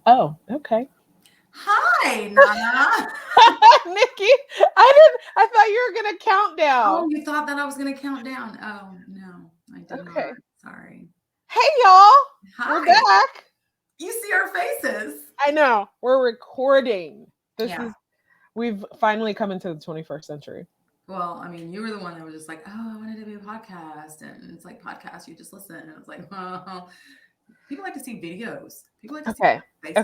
Oh, okay. Hi, Nana. Nikki, I thought you were gonna count Oh, down. you thought that I was going to count down. Oh, no, I did not. Okay. Sorry. Hey y'all, we're Hi. back. You see our faces. I know we're recording. This Yeah. is we've finally come into the 21st century. Well, I mean, you were the one that was just like, oh, I wanted to be a podcast. And it's like, podcast, you just listen. And it's like, well, people like to see videos. People like to see Okay. faces.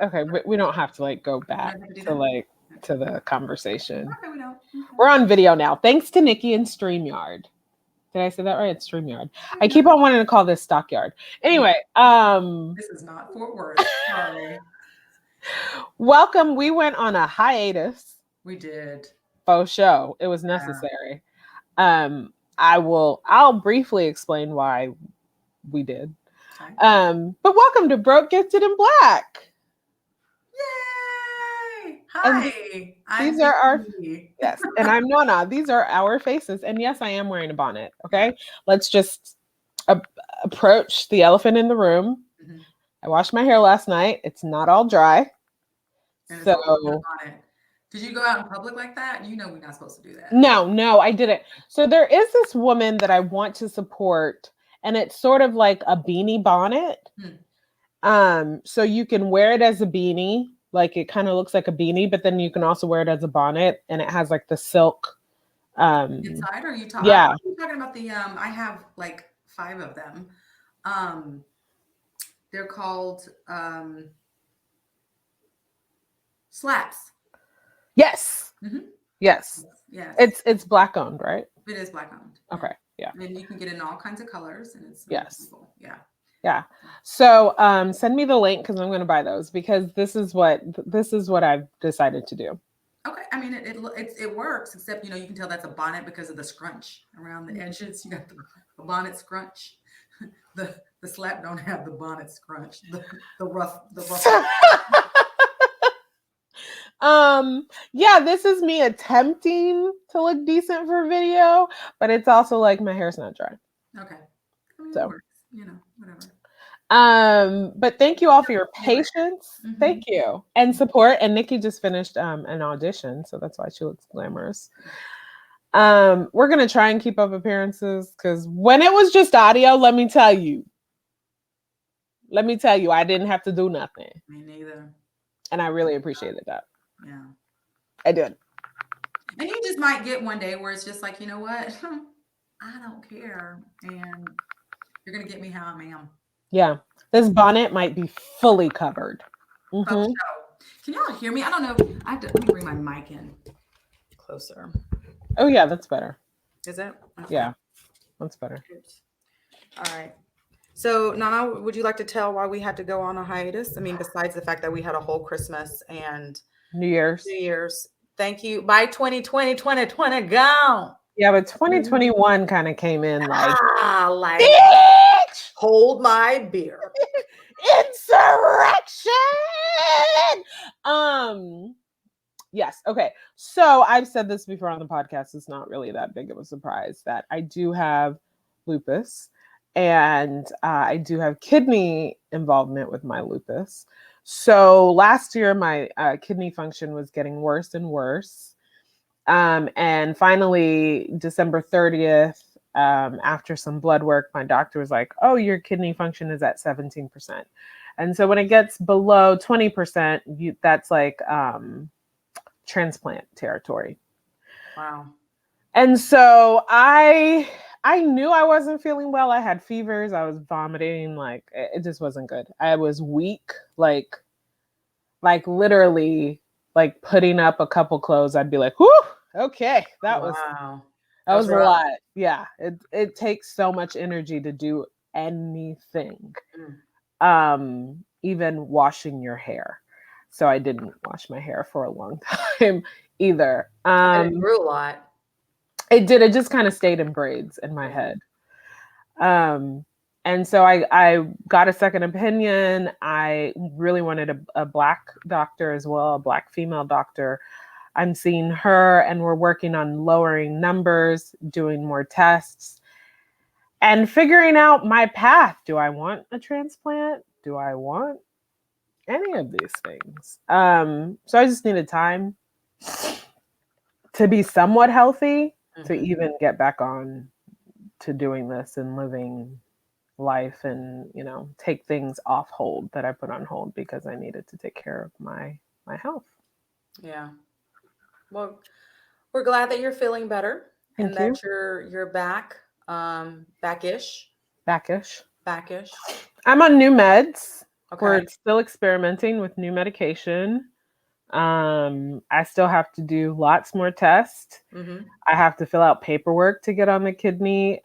Okay. We don't have to like go We back don't have to do to that. like to Okay. the conversation. Okay, we don't. We're Okay. on video now, thanks to Nikki and StreamYard. Did I say that right? It's StreamYard. I Okay. keep on wanting to call this Stockyard. Anyway, This is not Fort Worth. Sorry. welcome. We went on a hiatus We did. faux show. It was Yeah. necessary. I'll briefly explain why we did. Okay. But welcome to Broke Gifted in Black. Yay! And Hi. I'm these are our Vicky. yes, and I'm Nona. These are our faces. And yes, I am wearing a bonnet. Yeah. Okay. Let's just approach the elephant in the room. Mhm. I washed my hair last night. It's not all dry. And it's So all on it. Did you go out in public like that? You know we're not supposed to do that. no, I didn't. So there is this woman that I want to support, and it's sort of like a beanie bonnet. So you can wear it as a beanie, like it kind of looks like a beanie, but then you can also wear it as a bonnet, and it has like the silk. Inside, or are you talking? Yeah. You're talking about the I have like 5 of them. They're called slaps. Yes. Mhm. Yes. Yes. It's black owned, right? It is black owned. Okay. Yeah. And you can get it in all kinds of colors, and it's Yes. beautiful. Yeah. Yeah. So send me the link because I'm going to buy those because this is what I've decided to do. Okay. I mean, it works, except you can tell that's a bonnet because of the scrunch around the edges. You got the bonnet scrunch. The slap don't have the bonnet scrunch. The rough. Yeah, this is me attempting to look decent for video, but it's also like my hair's not dry. Okay. I mean, So it works, whatever. But thank you all for your patience. Mm-hmm. Thank you. And support. And Nikki just finished an audition, so that's why she looks glamorous. We're gonna try and keep up appearances because when it was just audio, let me tell you, I didn't have to do nothing. Me neither. And I really appreciated that. Yeah. I did. And you just might get one day where it's just like, you know what? I don't care. And you're going to get me how I am. Yeah. This bonnet might be fully covered. Mm-hmm. Can y'all hear me? I don't know. Let me bring my mic in closer. Oh, yeah. That's better. Is it? Okay. Yeah. That's better. All right. So, Nana, would you like to tell why we had to go on a hiatus? I mean, besides the fact that we had a whole Christmas and New Year's. Thank you. By 2020 gone. Yeah, but 2021 kind of came in like bitch! Hold my beer. Insurrection. Yes. Okay. So I've said this before on the podcast. It's not really that big of a surprise that I do have lupus. And I do have kidney involvement with my lupus. So last year, my kidney function was getting worse and worse. And finally, December 30th, after some blood work, my doctor was like, oh, your kidney function is at 17%. And so when it gets below 20%, that's like transplant territory. Wow. And so I knew I wasn't feeling well. I had fevers. I was vomiting. Like it just wasn't good. I was weak. Like literally, like putting up a couple clothes. I'd be like, "Whoo, okay, that was a lot." Yeah, it takes so much energy to do anything, even washing your hair. So I didn't wash my hair for a long time either. It grew a lot. It did. It just kind of stayed in braids in my head. And so I got a second opinion. I really wanted a Black doctor as well, a Black female doctor. I'm seeing her and we're working on lowering numbers, doing more tests, and figuring out my path. Do I want a transplant? Do I want any of these things. So I just needed time to be somewhat healthy to even get back on to doing this and living life and, take things off hold that I put on hold because I needed to take care of my health. Yeah. Well, we're glad that you're feeling better and Thank that you. you're back, backish. Backish. Backish. I'm on new meds. Okay. We're still experimenting with new medication. I still have to do lots more tests. I have to fill out paperwork to get on the kidney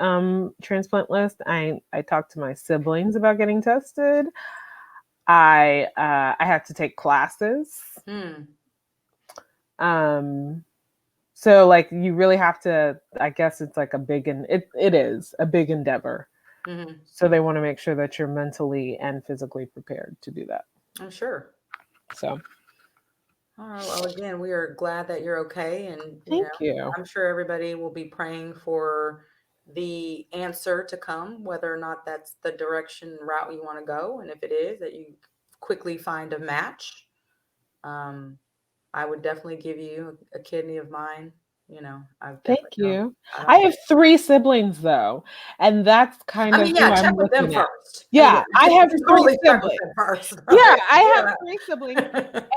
transplant list. I talked to my siblings about getting tested. I have to take classes. So like you really have to, I guess it's like a big, and it is a big endeavor. So they want to make sure that you're mentally and physically prepared to do that. I'm sure. So. All right. Well, again, we are glad that you're okay. And Thank you. I'm sure everybody will be praying for the answer to come, whether or not that's the direction route you want to go. And if it is, that you quickly find a match. I would definitely give you a kidney of mine. Thank you. I have 3 siblings though, and that's kind of who check I'm with them looking at. first. Yeah, I have 3 Totally check with siblings. them first. Yeah, I have 3 siblings,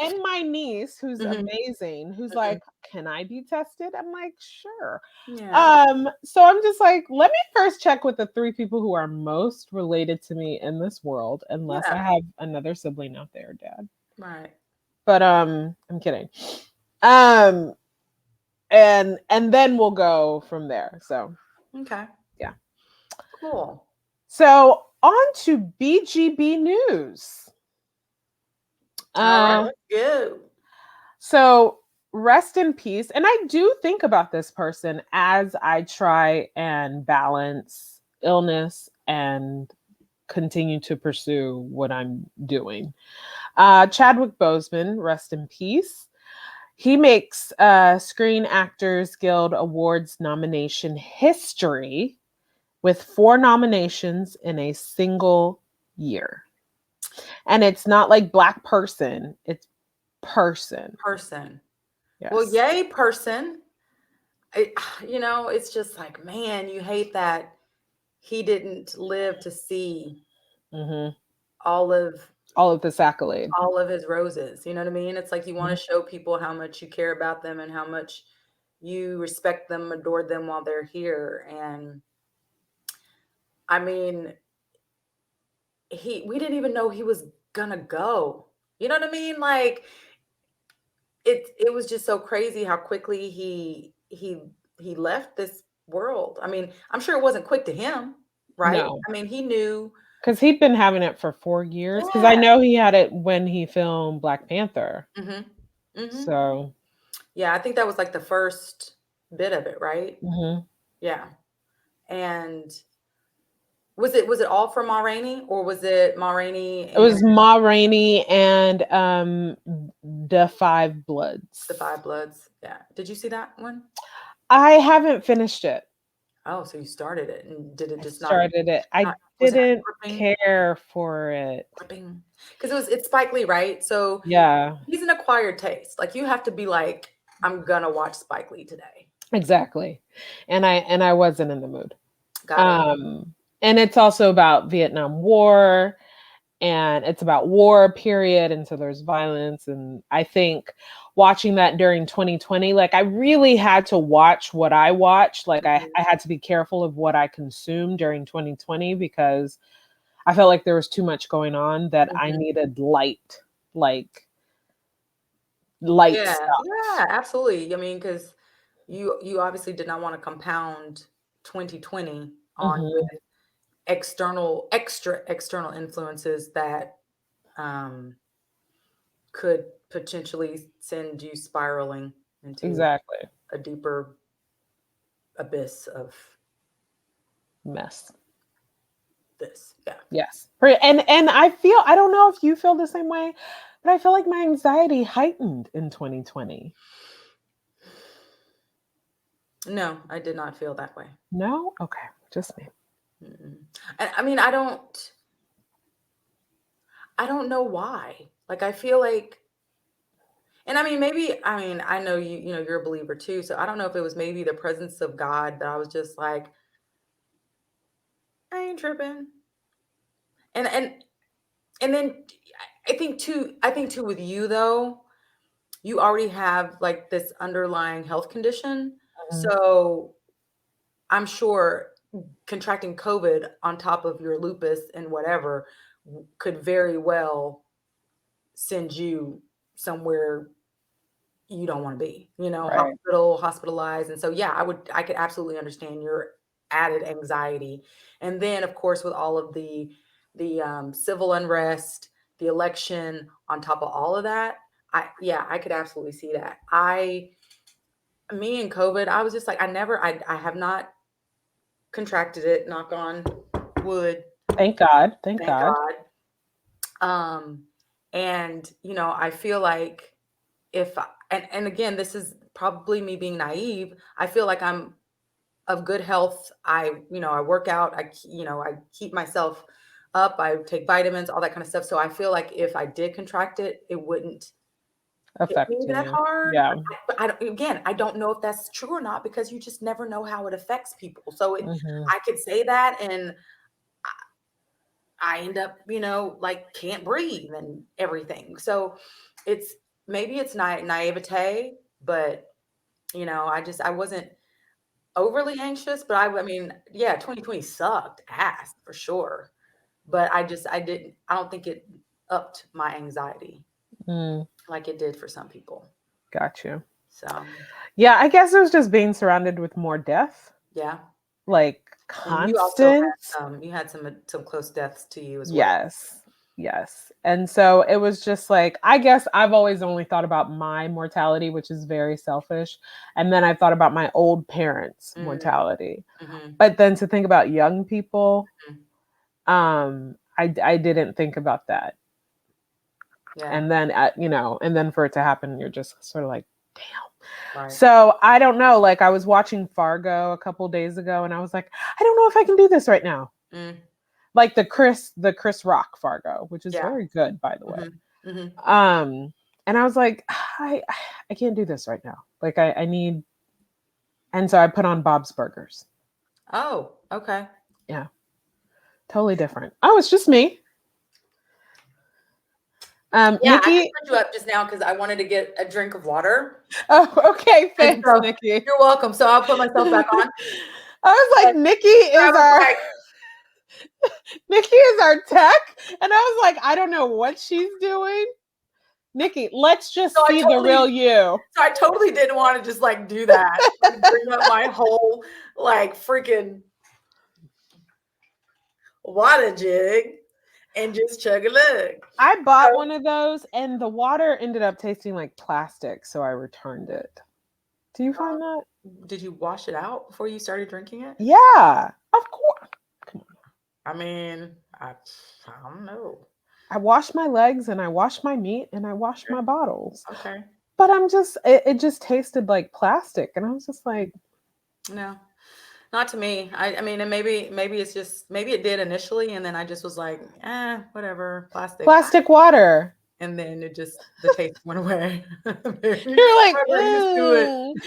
and my niece, who's amazing, who's like, "Can I be tested?" I'm like, "Sure." Yeah. So I'm just like, let me first check with the 3 people who are most related to me in this world, unless I have another sibling out there, Dad. Right. But I'm kidding. And then we'll go from there. So okay. Yeah. Cool. So on to BGB news. All right, let's go. So rest in peace. And I do think about this person as I try and balance illness and continue to pursue what I'm doing. Chadwick Boseman, rest in peace. He makes Screen Actors Guild Awards nomination history with 4 nominations in a single year. And it's not like Black person, it's person. Person. Yes. Well, yay, person. It's just like, man, you hate that he didn't live to see all of this accolade, all of his roses. You know what I mean? It's like you want to show people how much you care about them and how much you respect them, adore them while they're here. And I mean, we didn't even know he was gonna go. You know what I mean? Like it was just so crazy how quickly he left this world. I mean, I'm sure it wasn't quick to him, right? No. I mean, he knew because he'd been having it for 4 years. Because I know he had it when he filmed Black Panther. So yeah, I think that was like the first bit of it, right? Yeah. And was it all for Ma Rainey, or was it Ma Rainey? It was Ma Rainey and The Five Bloods. The Five Bloods. Yeah. Did you see that one? I haven't finished it. Oh, so you started it, and did it just started it? I didn't care for it because it's Spike Lee, right? So yeah, he's an acquired taste. Like you have to be like, I'm gonna watch Spike Lee today. Exactly, and I wasn't in the mood. Got it. And it's also about Vietnam War, and it's about war period, and so there's violence. And I think watching that during 2020, like I really had to watch what I watched. Like I had to be careful of what I consumed during 2020 because I felt like there was too much going on that I needed light yeah, stuff. Yeah, absolutely. I mean, because you obviously did not want to compound 2020 on with external influences that could potentially send you spiraling into a deeper abyss of mess. Yeah. Yes. And I don't know if you feel the same way, but I feel like my anxiety heightened in 2020. No, I did not feel that way. No? Okay. Just me. I mean, I I don't know why. Like, I feel like, and I mean, maybe, I mean, I know you know, you're a believer too. So I don't know if it was maybe the presence of God that I was just like, I ain't tripping. And and then I think too with you though, you already have like this underlying health condition. Mhm. So I'm sure contracting COVID on top of your lupus and whatever could very well send you somewhere you don't want to be, you know, Right. hospitalized. And so, yeah, I could absolutely understand your added anxiety. And then, of course, with all of the civil unrest, the election, on top of all of that, I could absolutely see that. Me and COVID, I was just like, I have not contracted it, knock on wood, Thank God. Thank thank God. God. And you know, I feel like and again, this is probably me being naive. I feel like I'm of good health. You know, I work out, you know, I keep myself up, I take vitamins, all that kind of stuff. So I feel like if I did contract it, it wouldn't hit me Affecting that you. hard. Yeah. But I don't know if that's true or not because you just never know how it affects people. So Mhm. I could say that and I end up, you know, like can't breathe and everything. So it's maybe it's naivete, but you know, I wasn't overly anxious, but I mean, yeah, 2020 sucked ass for sure. But I don't think it upped my anxiety Mm, like it did for some people. got you. So Yeah, I guess it was just being surrounded with more death, yeah. like And you also constant. had some close deaths to you as well. Yes. Yes. And so it was just like, I guess I've always only thought about my mortality, which is very selfish. And then I thought about my old parents' Mm, mortality. hmm But then to think about young people, hmm I didn't think about that. Yeah, And then, you know, and then for it to happen, you're just sort of like, damn. right. So I don't know. Like I was watching Fargo a couple days ago, and I was like, I don't know if I can do this right now. Mm, Like the Chris Rock Fargo, which is yeah. very good, by the way. hmm hmm And I was like, I can't do this right now. Like I need, and so I put on Bob's Burgers. Oh, okay. Yeah, totally different. Oh, it's just me. Yeah, I just Nikki. put you up just now because I wanted to get a drink of water. Oh, okay. And Thanks, so Nikki. you're welcome. So I'll put myself back on. I was like, And Nikki I is was our like, Nikki is our tech, and I was like, I don't know what she's doing. Nikki, let's so just see the real you. I totally didn't want to just like do that. Like bring up my whole like freaking water jig and just chug a lug. I bought So one of those, and the water ended up tasting like plastic, so I returned it. Do you find that? did you wash it out before you started drinking it? Yeah, of course. Come on. I mean, I don't know. I wash my legs, and I wash my meat, and I wash my bottles. Okay. But it just tasted like plastic, and I was just like, No. Not to me. I mean, and maybe it's just maybe it did initially, and then I just was like, whatever, plastic. plastic water. And then the taste went away. Maybe You're like, we're used to it.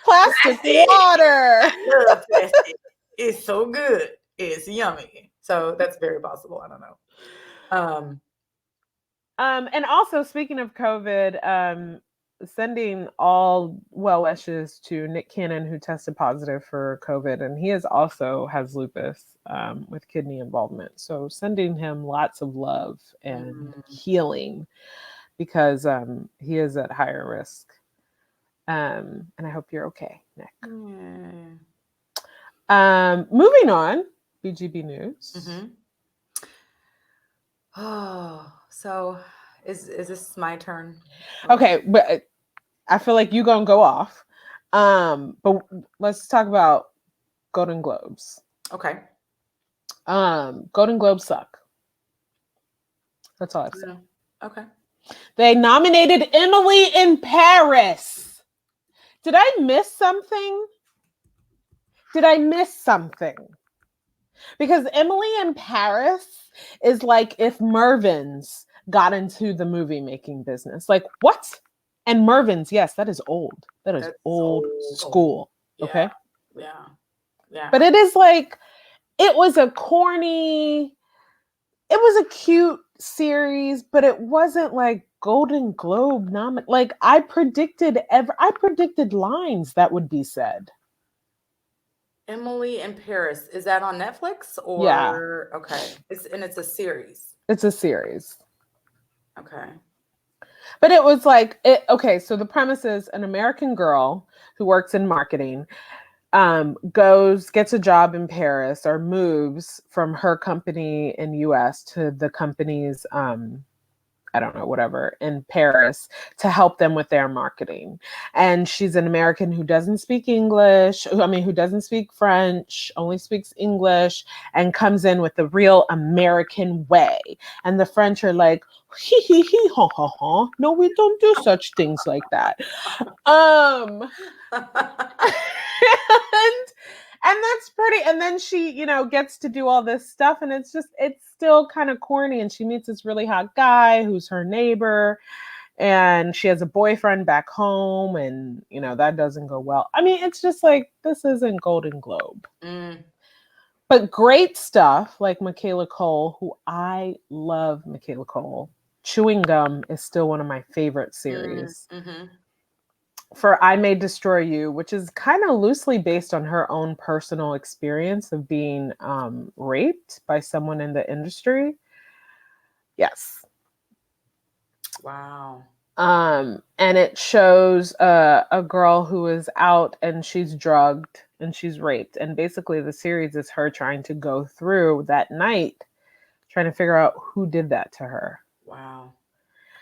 plastic Plastic. water. I love plastic. It's so good. It's yummy. So that's very possible. I don't know. And also speaking of COVID, sending all well wishes to Nick Cannon, who tested positive for COVID, and he also has lupus with kidney involvement. So sending him lots of love and healing because he is at higher risk. And I hope you're okay, Nick. Moving on, BGB News. Mm-hmm. Oh, so is this my turn? Okay, but I feel like you're gonna go off. But let's talk about Golden Globes. Okay. Golden Globes suck. That's all I've said. Okay. They nominated Emily in Paris. Did I miss something? Because Emily in Paris is like if Mervyn's got into the movie making business. Like, what? And Mervyn's, yes, that is old. That is That's old old. school. Yeah. Okay. Yeah. Yeah. But it is like, it was a corny, it was a cute series, but it wasn't like Golden Globe nominated. Like, I predicted lines that would be said. Emily in Paris. Is that on Netflix or Yeah. okay? It's a series. It's a series. Okay. But it was like, okay, so the premise is an American girl who works in marketing gets a job in Paris or moves from her company in US to the company's I don't know, whatever, in Paris to help them with their marketing. And she's an American who doesn't speak English, who doesn't speak French, only speaks English, and comes in with the real American way. And the French are like, hee hee hee, ha ha ha. No, we don't do such things like that. And that's pretty. And then she, gets to do all this stuff, and it's still kind of corny. And she meets this really hot guy who's her neighbor, and she has a boyfriend back home, and that doesn't go well. I mean, it's just like, this isn't Golden Globe. But great stuff like Michaela Cole, who I love. Michaela Cole. Chewing Gum is still one of my favorite series. For I May Destroy You, which is kind of loosely based on her own personal experience of being raped by someone in the industry. Yes. Wow. And it shows a girl who is out and she's drugged and she's raped. And basically the series is her trying to go through that night, trying to figure out who did that to her. Wow.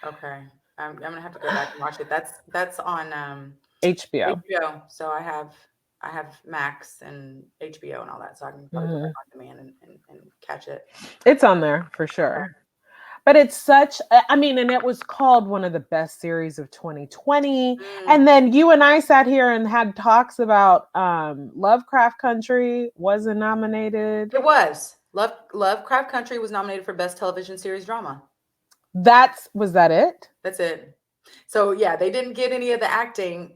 Okay. I'm gonna have to go back and watch it. That's on HBO. HBO. So I have Max and HBO and all that, so I can probably put it on demand and catch it. It's on there for sure. But it's such, and it was called one of the best series of 2020. And then you and I sat here and had talks about Lovecraft Country wasn't nominated. It was. Lovecraft Country was nominated for Best Television Series Drama. Was that it? That's it. So yeah, they didn't get any of the acting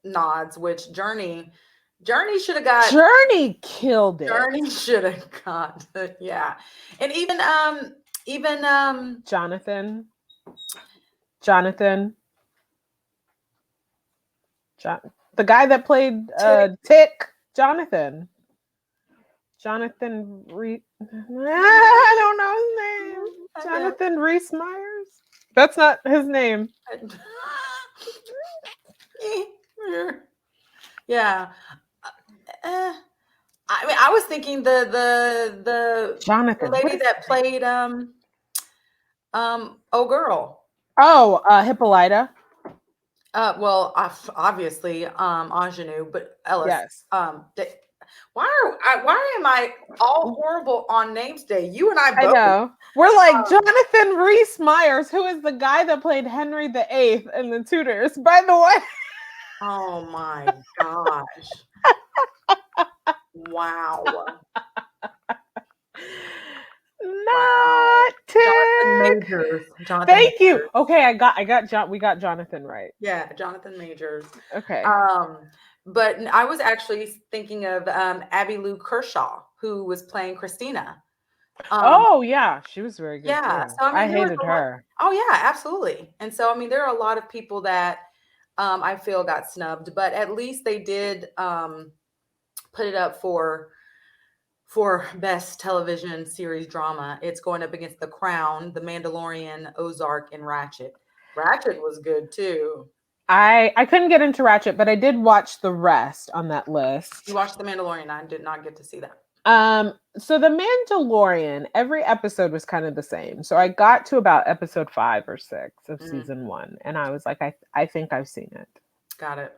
nods, which Journey should have got. Journey killed it. Journey should have got, yeah. And even Jonathan, the guy that played Tick, Jonathan Reed. I don't know his name. Jonathan Rhys Meyers. That's not his name. Yeah. I was thinking the Jonathan, lady that played Oh Girl. Oh, Hippolyta. Well, obviously Ingenue, but Ellis. Yes. Why am I all horrible on names day? You and I both. I know. We're like Jonathan Rhys Meyers, who is the guy that played Henry VIII in The Tudors, by the way. Oh my gosh. Wow. Not Jonathan Tick. Majors. Thank you. Okay, we got Jonathan right. Yeah, Jonathan Majors. Okay. But I was actually thinking of Abby Lou Kershaw, who was playing Christina. Oh yeah, she was very good. Yeah, too. so I hated her. Oh yeah, absolutely. And so there are a lot of people that I feel got snubbed, but at least they did put it up for Best Television Series Drama. It's going up against The Crown, The Mandalorian, Ozark, and Ratchet. Ratchet was good too. I couldn't get into Ratchet, but I did watch the rest on that list. You watched The Mandalorian. I did not get to see that. So The Mandalorian, every episode was kind of the same. So I got to about episode 5 or 6 of season 1, and I was like, I think I've seen it. Got it.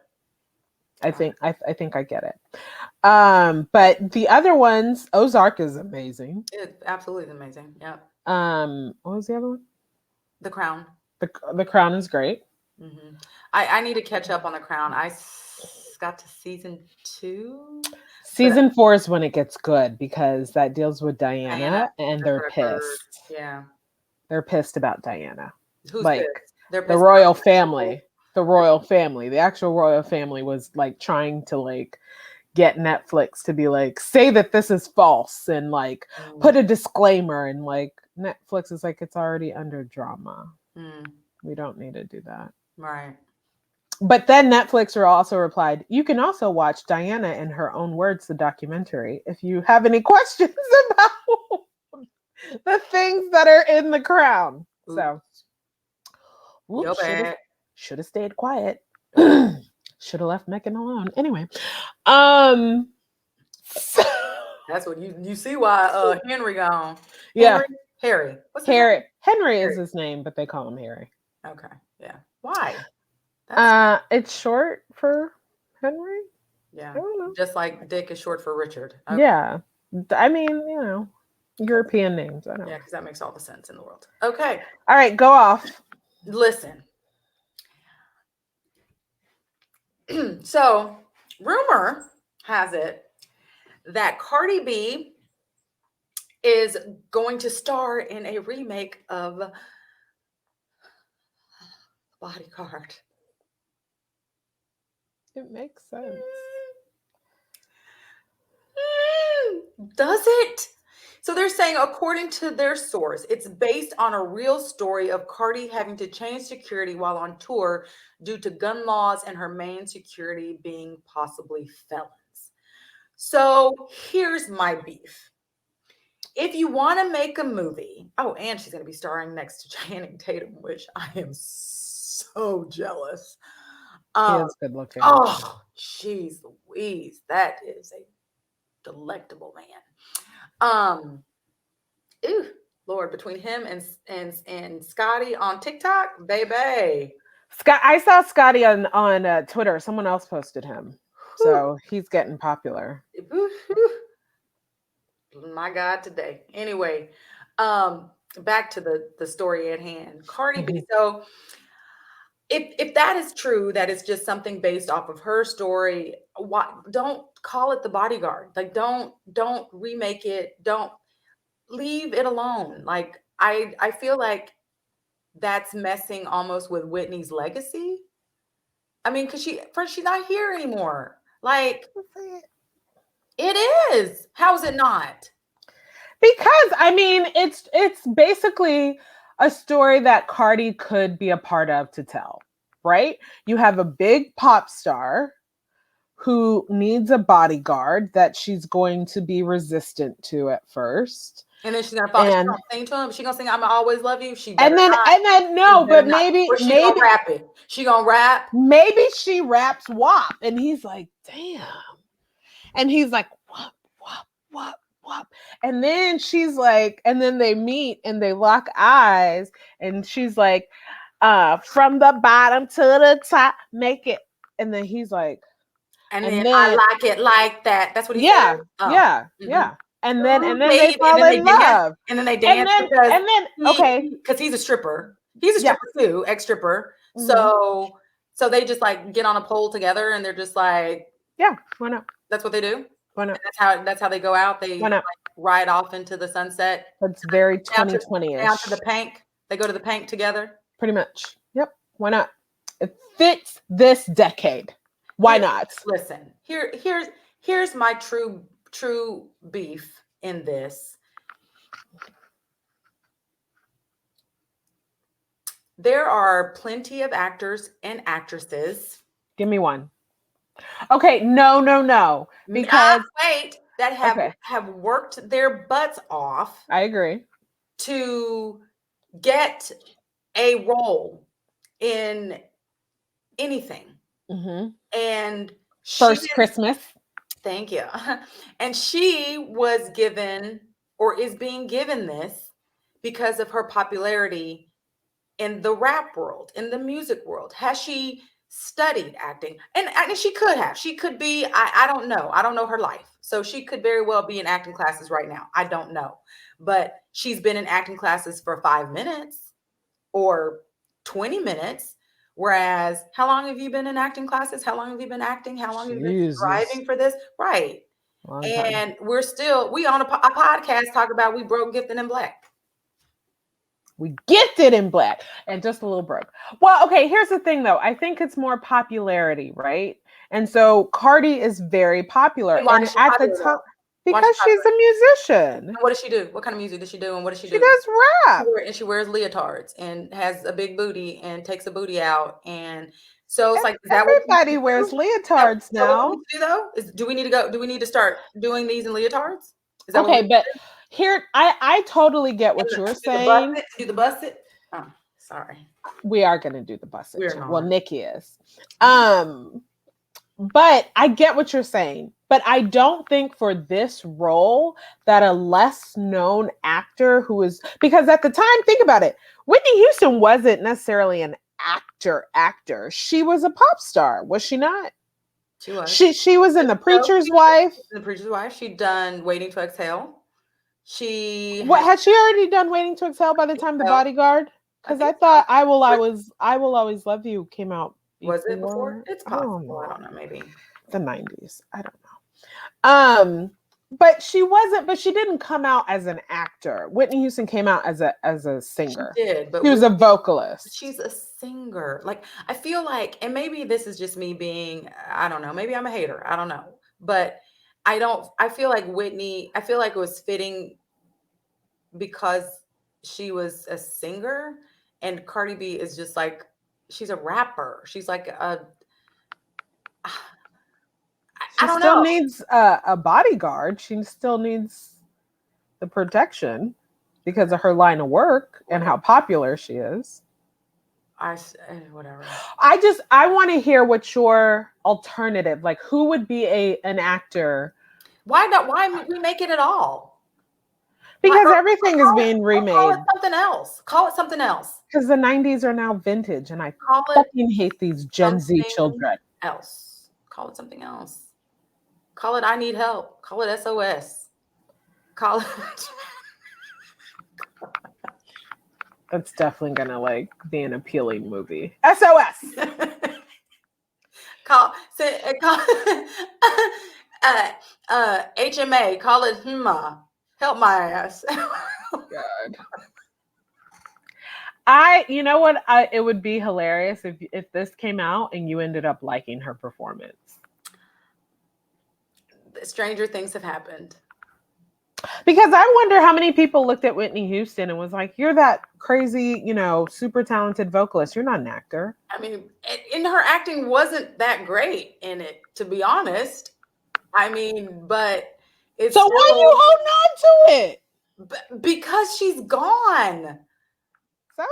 I think I get it. But the other ones, Ozark is amazing. It absolutely is amazing. Yeah. What was the other one? The Crown. The Crown is great. Mm-hmm. I need to catch up on The Crown. I got to season 2. Season 4 is when it gets good because that deals with Diana and they're pissed. Yeah. They're pissed about Diana. Who's like pissed? They're the pissed royal about family. The royal family. The actual royal family was like trying to like get Netflix to be like, say that this is false and like put a disclaimer, and like Netflix is like, it's already under drama. We don't need to do that. Right. But then Netflix also replied, you can also watch Diana in her own words, the documentary, if you have any questions about the things that are in the crown. Oops. So should have stayed quiet. Should have left Megan alone. Anyway. That's what you see why Henry gone. Yeah. Harry. What's Harry? his name? Henry is his name, but they call him Harry. Okay. Yeah. Why? It's short for Henry. Yeah. I don't know. Just like Dick is short for Richard. Okay. Yeah. I mean, you know, European names. I know. Yeah, because that makes all the sense in the world. Okay. All right, go off. Listen. So, rumor has it that Cardi B is going to star in a remake of Bodyguard. It makes sense. Does it? So they're saying, according to their source, it's based on a real story of Cardi having to change security while on tour due to gun laws and her main security being possibly felons. So here's my beef. If you want to make a movie, and she's going to be starring next to Channing Tatum, which I am so jealous. He is good looking. Oh, jeez Louise, that is a delectable man. Lord, between him and Scotty on TikTok, baby. I saw Scotty on Twitter. Someone else posted him, so he's getting popular. My God, today. Anyway, back to the story at hand. Cardi B. So, if that is true, that it's just something based off of her story, why don't call it The Bodyguard? Like, don't remake it. Don't leave it alone. Like, I feel like that's messing almost with Whitney's legacy. I mean, because she's not here anymore. Like, it is. How is it not? Because I mean, it's basically a story that Cardi could be a part of to tell, right? You have a big pop star who needs a bodyguard that she's going to be resistant to at first. And then she's gonna fall. She's gonna sing to him. She's gonna sing "I'ma always love you." Maybe gonna rap it. She gonna rap. Maybe she raps WAP, and he's like, "Damn," and he's like, "WAP, WAP, WAP, WAP," and then she's like, and then they meet and they lock eyes, and she's like, "From the bottom to the top, make it," and then he's like, and then I like it like that. That's what he said. Yeah. And then they fall in love. And then they dance because he's a stripper. He's a stripper too, ex-stripper. Mm-hmm. So they just like get on a pole together and they're just like, yeah, why not? That's what they do. Why not? That's how they go out. They like, ride off into the sunset. That's very 2020-ish. Down to the Pank. They go to the Pank together. Pretty much. Yep. Why not? It fits this decade. Why not? Listen, here's my true beef in this. There are plenty of actors and actresses. Give me one. Okay, no. Because that have worked their butts off. I agree. To get a role in anything. Mm-hmm. And First Christmas. Thank you. And she was given or is being given this because of her popularity in the rap world, in the music world. Has she studied acting? And she could have. She could be, I don't know. I don't know her life. So she could very well be in acting classes right now. I don't know. But she's been in acting classes for 5 minutes or 20 minutes. Whereas, how long have you been in acting classes? How long have you been acting? How long have you been striving for this? Right. And we on a podcast talk about we broke, gifted, and black. We gifted in black and just a little broke. Well, okay, here's the thing though. I think it's more popularity, right? And so Cardi is very popular. And why And is she at the popular, time, though? Why is because she she's a musician. And what does she do? What kind of music does she do? And what does she She do? does rap. And she wears leotards and has a big booty and takes a booty out. And so it's like, is that Everybody wears leotards Is that what now. we need to do though? Do we need to go? Do we need to start doing these in leotards? Is that Okay, but here I totally get what you're saying. Do the bust it? Oh, sorry. We are gonna do the bust We're it. not. Well, Nikki is. But I get what you're saying. But I don't think for this role that a less known actor who is, because at the time, think about it, Whitney Houston wasn't necessarily an actor. She was a pop star, was she not? She was. She was in The Preacher's Wife. The Preacher's Wife. She'd done Waiting to Exhale. What had she already done Waiting to Exhale by the time The Bodyguard? Because I thought I Will Always Love You came out. Was it before? It's possible. I don't know, maybe. The 90s. I don't know. But she didn't come out as an actor. Whitney Houston came out as a singer. She did, but she was a vocalist. She's a singer. Like, I feel like, and maybe this is just me being, I don't know, maybe I'm a hater. I don't know. But I feel like it was fitting because she was a singer, and Cardi B is just like, she's a rapper. She's like She still needs a bodyguard. She still needs the protection because of her line of work and how popular she is. Whatever. I want to hear what your alternative, like who would be an actor? Why remake it at all? Because everything is being remade. Call it something else. Because the 90s are now vintage, and I fucking hate these Gen Z children. Call it something else. Call it I Need Help. Call it SOS. Call it. That's definitely gonna be an appealing movie. SOS. call HMA. Call it Help my ass. God. You know what? It would be hilarious if this came out and you ended up liking her performance. Stranger things have happened. Because I wonder how many people looked at Whitney Houston and was like, "You're that crazy, super talented vocalist. You're not an actor." I mean, and her acting wasn't that great in it, to be honest. I mean, but it's so why are you holding on to it? Because she's gone. So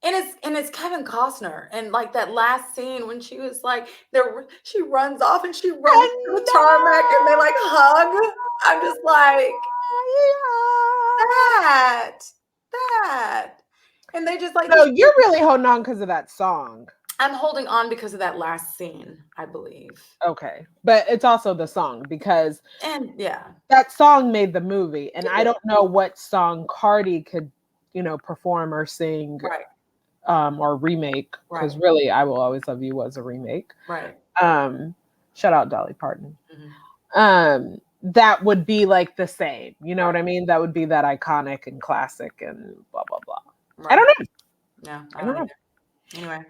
and it's Kevin Costner, and like that last scene when she was like, she runs off and she runs to the tarmac and they like hug. I'm just like, that, and they just like. No, you're really holding on because of that song. I'm holding on because of that last scene, I believe. Okay, but it's also the song because that song made the movie, and I don't know what song Cardi could, perform or sing. Right. Or remake, because really I Will Always Love You was a remake. Right. Shout out Dolly Parton. Mm-hmm. That would be like the same. You know what I mean? That would be that iconic and classic and blah, blah, blah. Right. I don't know. No, I don't know. Anyway,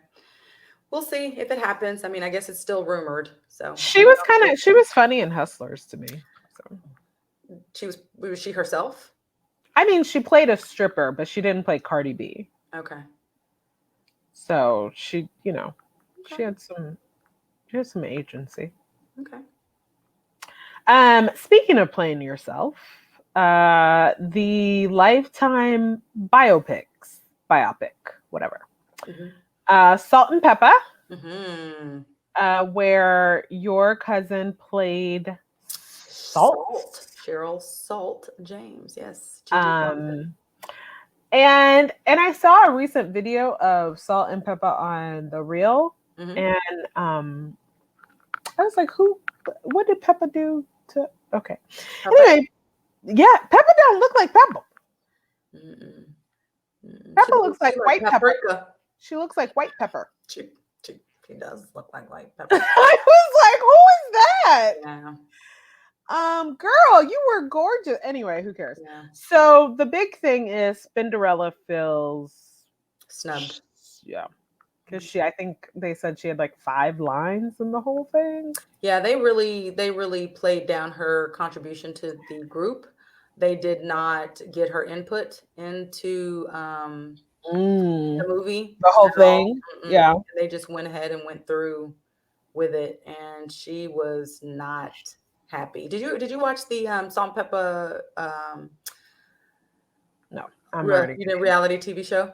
we'll see if it happens. I mean, I guess it's still rumored. So she was funny in Hustlers to me. So was she herself? I mean, she played a stripper, but she didn't play Cardi B. Okay. So she had some agency. Okay. Speaking of playing yourself, the Lifetime biopic, whatever. Mm-hmm. Salt and Peppa, where your cousin played Salt. Cheryl Salt James, yes. And I saw a recent video of Salt and Peppa on The Reel, and I was like, what did Peppa do to? Okay, anyway, yeah, Peppa don't look like Peppa. Peppa looks like white pepper. She looks like white pepper. She does look like white pepper. I was like, who is that? Yeah. Girl, you were gorgeous. Anyway, who cares? Yeah. So the big thing is Spinderella feels Snubbed. Yeah. Because I think they said she had like 5 lines in the whole thing. Yeah, they really played down her contribution to the group. They did not get her input into the movie The whole at all. thing. Mm-mm. Yeah. They just went ahead and went through with it, and she was not happy. Did you watch the Salt and Peppa No, I'm already. reality TV show?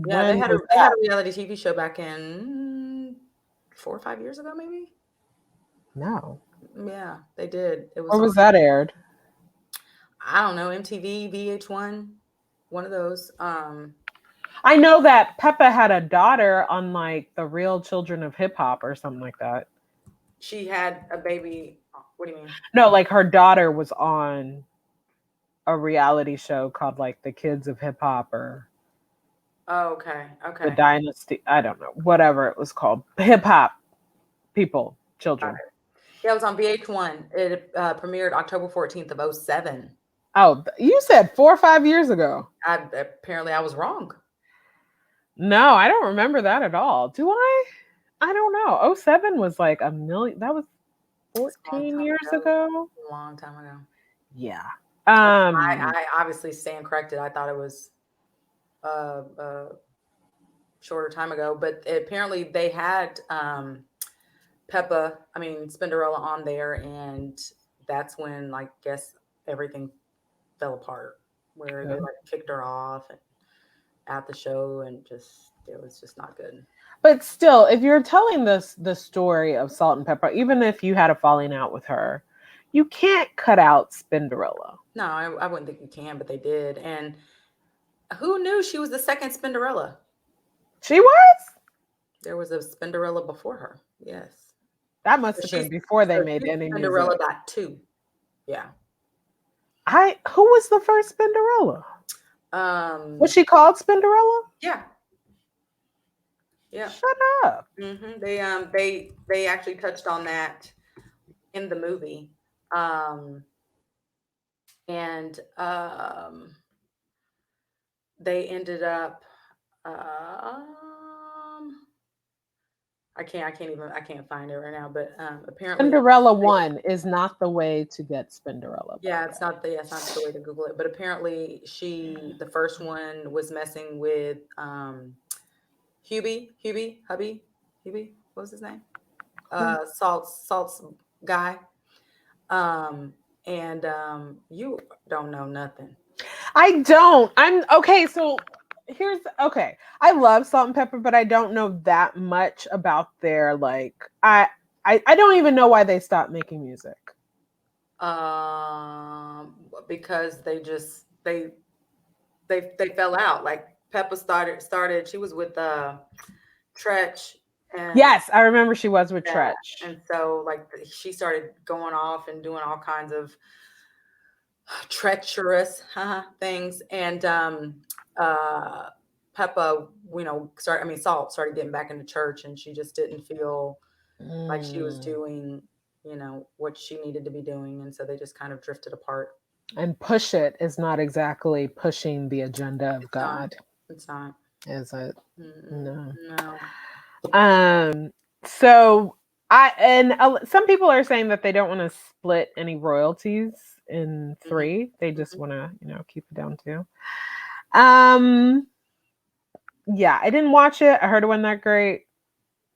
Yeah, When they had was a that? reality TV show back in 4 or 5 years ago, maybe. No. Yeah, they did. It was Where on, was that aired? I don't know, MTV, VH1, one of those. I know that Peppa had a daughter on like The Real Children of Hip Hop or something like that. She had a baby. What do you mean? No, like her daughter was on a reality show called like The Kids of Hip Hop or Oh, okay. The Dynasty. I don't know. Whatever it was called. Hip hop people, children. Yeah, it was on VH1. It premiered October 14th of 2007. Oh, you said 4 or 5 years ago. Apparently I was wrong. No, I don't remember that at all. Do I? I don't know. 2007 was like a million. That was 14 years ago. A long time ago. Yeah. I obviously stand corrected. I thought it was shorter time ago, but apparently they had Spinderella on there, and that's when, like, guess everything fell apart, where they like kicked her off and at the show, and it was just not good. But still, if you're telling the story of Salt and Peppa, even if you had a falling out with her, you can't cut out Spinderella. No, I wouldn't think you can, but they did. And who knew she was the second Spinderella? She was? There was a Spinderella before her. Yes. That must have been before they made any music. Spinderella.2. Yeah. Who was the first Spinderella? Was she called Spinderella? Yeah. Yeah. Shut up. Mm-hmm. They actually touched on that in the movie. They ended up I can't find it right now, but apparently Spinderella 1 is not the way to get Spinderella. Yeah, it's not the way to Google it, but apparently the first one was messing with Hubie, what was his name? Salt's guy. You don't know nothing. I don't. I'm okay. So I love Salt and Pepper, but I don't know that much about their I don't even know why they stopped making music. Because they fell out. Like Peppa started. She was with Tretch. And yes, I remember she was with Tretch. And so like she started going off and doing all kinds of treacherous things. And Peppa, Salt started getting back into church, and she just didn't feel like she was doing, what she needed to be doing. And so they just kind of drifted apart. And Push It is not exactly pushing the agenda of God. It's not. Is it? No. No. So some people are saying that they don't want to split any royalties in 3. They just want to, keep it down 2. Yeah, I didn't watch it. I heard it wasn't that great.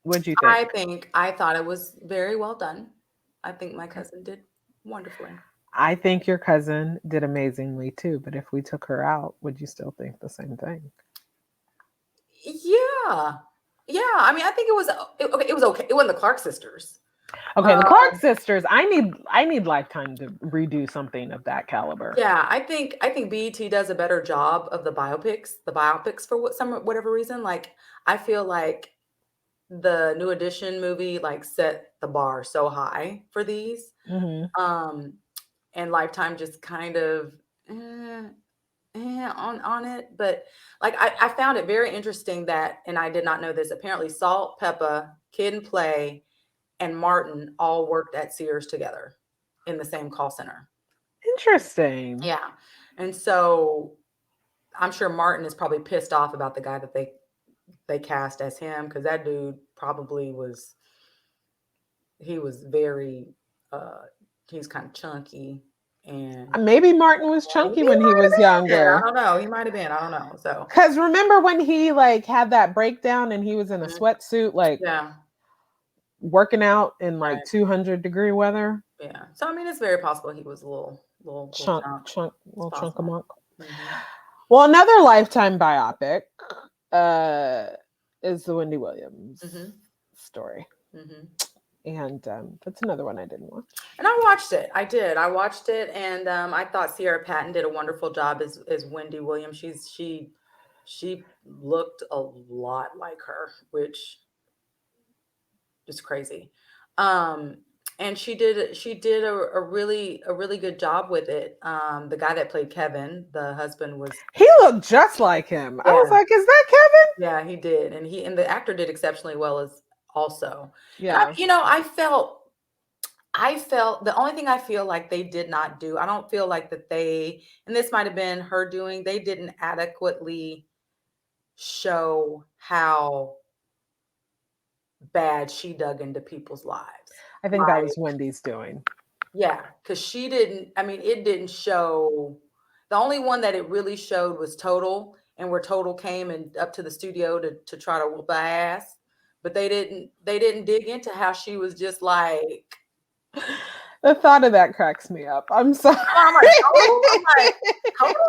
What'd you think? I thought it was very well done. I think my cousin did wonderfully. I think your cousin did amazingly too, but if we took her out, would you still think the same thing? Yeah. I mean, I think it was okay. It wasn't the Clark sisters. Okay, the Clark sisters. I need Lifetime to redo something of that caliber. Yeah, I think BET does a better job of the biopics for whatever reason. Like, I feel like the New Edition movie set the bar so high for these. Mm-hmm. And Lifetime just kind of on it. But I found it very interesting that, and I did not know this, apparently Salt, Peppa, Kid and Play, and Martin all worked at Sears together in the same call center. Interesting. Yeah. And so I'm sure Martin is probably pissed off about the guy that they cast as him, because that dude probably was very he's kind of chunky, and Maybe Martin was chunky when he was younger. I don't know. He might have been. I don't know. So because remember when he like had that breakdown and he was in a sweatsuit, like working out in like 200-degree weather. Yeah. So I mean, it's very possible he was a little chunk of monk. Well, another Lifetime biopic is the Wendy Williams story. And that's another one I didn't watch. And I watched it. I did. I watched it, and I thought Ciara Patton did a wonderful job as Wendy Williams. She looked a lot like her, which is crazy. And she did a really good job with it. The guy that played Kevin, the husband, he looked just like him. Yeah. I was like, is that Kevin? Yeah, he did, and the actor did exceptionally well as also. Yeah. I felt the only thing I feel like they did not do, I don't feel like that they, and this might have been her doing, they didn't adequately show how bad she dug into people's lives. I think that was Wendy's doing. Yeah, because she didn't, I mean, it didn't show, the only one that it really showed was Total, and where Total came and up to the studio to try to whoop her ass. But they didn't dig into how she was just like. The thought of that cracks me up. I'm sorry. I'm like, Total?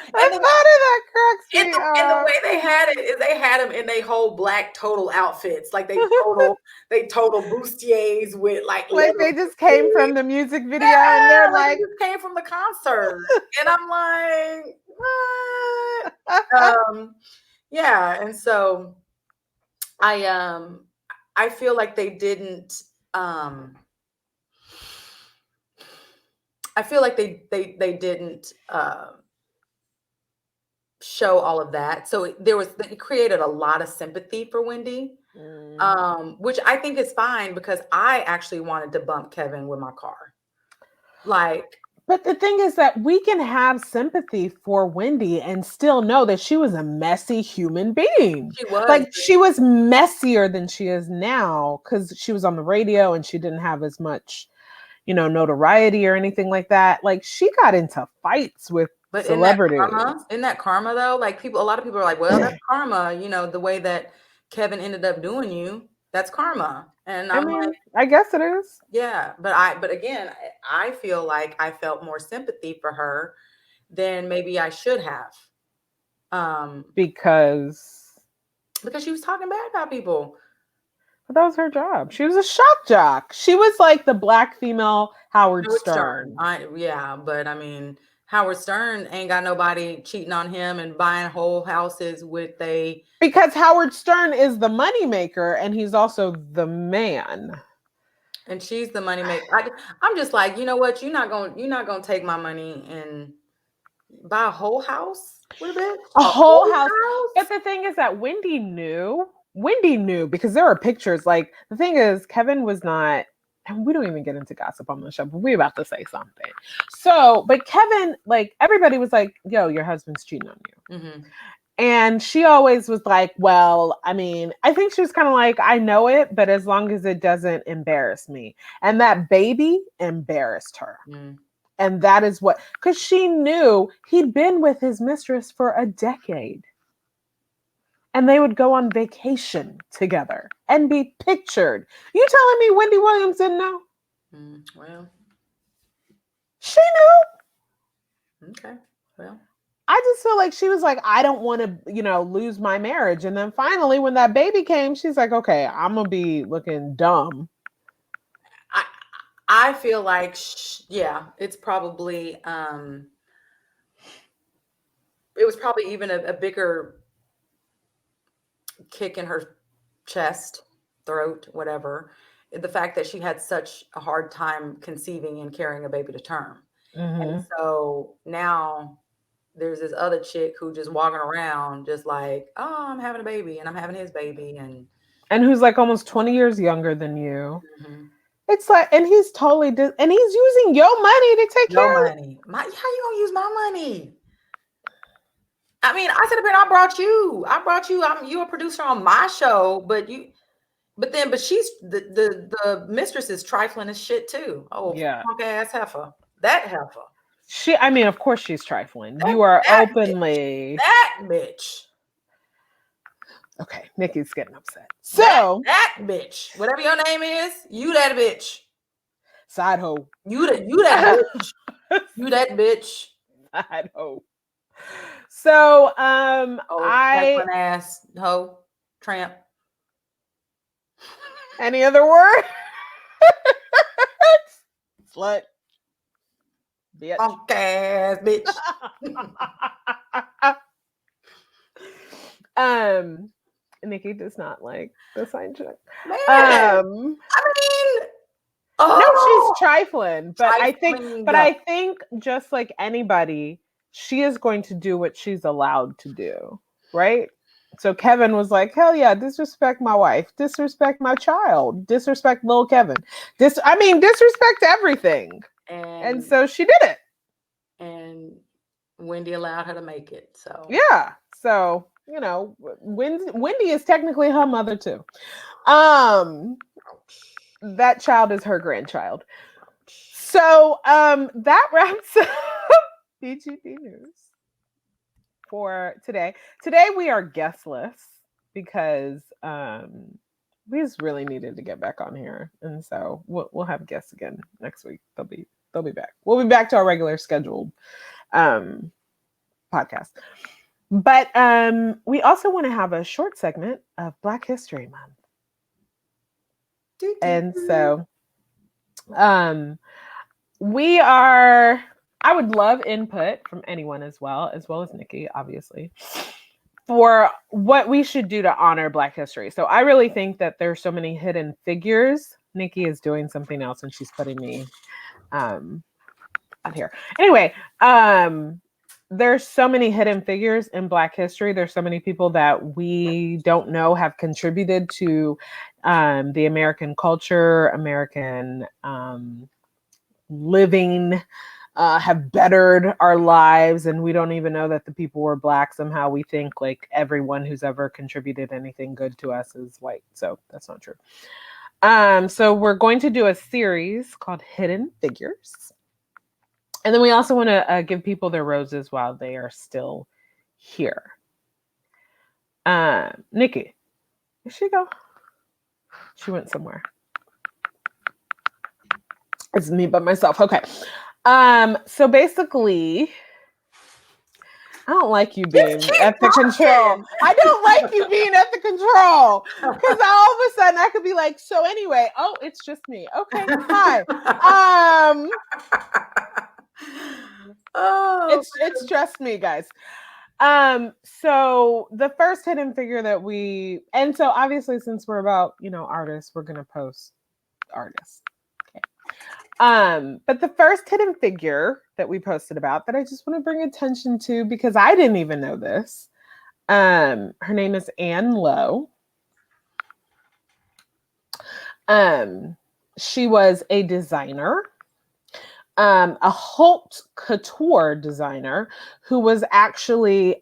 The thought of that cracks me up. And the way they had it is they had them in their whole black Total outfits, like they total bustiers with like they just came from the music video, and they're like they just came from the concert, and I'm like, what? Yeah, and so. I feel like they didn't. I feel like they didn't show all of that. So it created a lot of sympathy for Wendy, which I think is fine, because I actually wanted to bump Kevin with my car, like. But the thing is that we can have sympathy for Wendy and still know that she was a messy human being. She was. Like, she was messier than she is now, because she was on the radio and she didn't have as much, notoriety or anything like that. Like, she got into fights with celebrities. Isn't that karma though? Like, a lot of people are like, well, that's karma. The way that Kevin ended up doing you, that's karma. And I mean, I guess it is. Yeah, but again, I feel like I felt more sympathy for her than maybe I should have. Because she was talking bad about people. But that was her job. She was a shock jock. She was like the black female Howard Stern. But I mean, Howard Stern ain't got nobody cheating on him and buying whole houses because Howard Stern is the moneymaker, and he's also the man. And she's the moneymaker. I'm just like, you know what? You're not gonna take my money and buy a whole house with it. A whole house. But the thing is that Wendy knew because there are pictures. Like, the thing is, Kevin was not. And we don't even get into gossip on the show, but we're about to say something. So, but Kevin, like, everybody was like, yo, your husband's cheating on you. Mm-hmm. And she always was like, well, I mean, I think she was kind of like, I know it, but as long as it doesn't embarrass me. And that baby embarrassed her. Mm. And that is because she knew he'd been with his mistress for a decade. And they would go on vacation together and be pictured. You telling me Wendy Williams didn't know? Well, she knew. Okay. Well, I just feel like she was like, I don't want to, lose my marriage. And then finally, when that baby came, she's like, okay, I'm going to be looking dumb. I feel like, it's probably, it was probably even a bigger kick in her chest, throat, whatever, the fact that she had such a hard time conceiving and carrying a baby to term. Mm-hmm. And so now there's this other chick who just walking around just like, oh, I'm having a baby and I'm having his baby. And and who's like almost 20 years younger than you. Mm-hmm. It's like, and he's totally, and he's using your money to take Your care of. money. How you gonna use my money? I mean, I said, I brought you. You a producer on my show, but she's the mistress is trifling as shit too. Oh, Yeah. punk ass heifer. That heifer. I mean, of course she's trifling. You That- are that openly. That bitch. Okay, Nikki's getting upset. So that bitch, whatever your name is, you that bitch. Side hoe. You that bitch. You that bitch. Side hoe. So trifling ass hoe tramp. Any other word? Slut. Bitch. Punk ass bitch. Nikki does not like the side chick. Man, I mean, no, she's trifling, but trifling. I think just like anybody, she is going to do what she's allowed to do, right? So Kevin was like, hell yeah, disrespect my wife, disrespect my child, disrespect little Kevin. Disrespect everything. And so she did it. And Wendy allowed her to make it. So yeah. So, you know, Wendy is technically her mother too. That child is her grandchild. So that wraps up BGP News for today. Today we are guestless because we just really needed to get back on here, and so we'll have guests again next week. They'll be back. We'll be back to our regular scheduled podcast. But we also want to have a short segment of Black History Month. And so I would love input from anyone as well as Nikki, obviously, for what we should do to honor Black history. So I really think that there's so many hidden figures. Nikki is doing something else and she's putting me out here. Anyway, there's so many hidden figures in Black history. There's so many people that we don't know have contributed to the American culture, American living, have bettered our lives, and we don't even know that the people were Black. Somehow we think like everyone who's ever contributed anything good to us is white. So that's not true. So we're going to do a series called Hidden Figures. And then we also want to give people their roses while they are still here. Nikki, where'd she go? She went somewhere. It's me by myself. Okay. So basically, I don't like you being at the control. I don't like you being at the control. Because all of a sudden I could be like, so anyway, it's just me. Okay, hi. It's just me, guys. So the first hidden figure that and so obviously since we're about, artists, we're gonna post artists. Okay. But the first hidden figure that we posted about that I just want to bring attention to because I didn't even know this. Her name is Lowe. She was a designer. A haute couture designer who was actually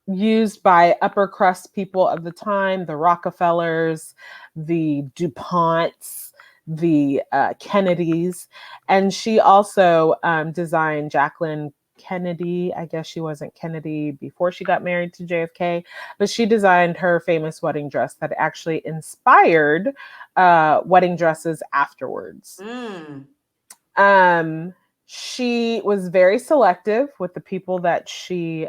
used by upper crust people of the time, the Rockefellers, the DuPonts, the Kennedys. And she also designed Jacqueline Kennedy. I guess she wasn't Kennedy before she got married to JFK, but she designed her famous wedding dress that actually inspired wedding dresses afterwards. She was very selective with the people that she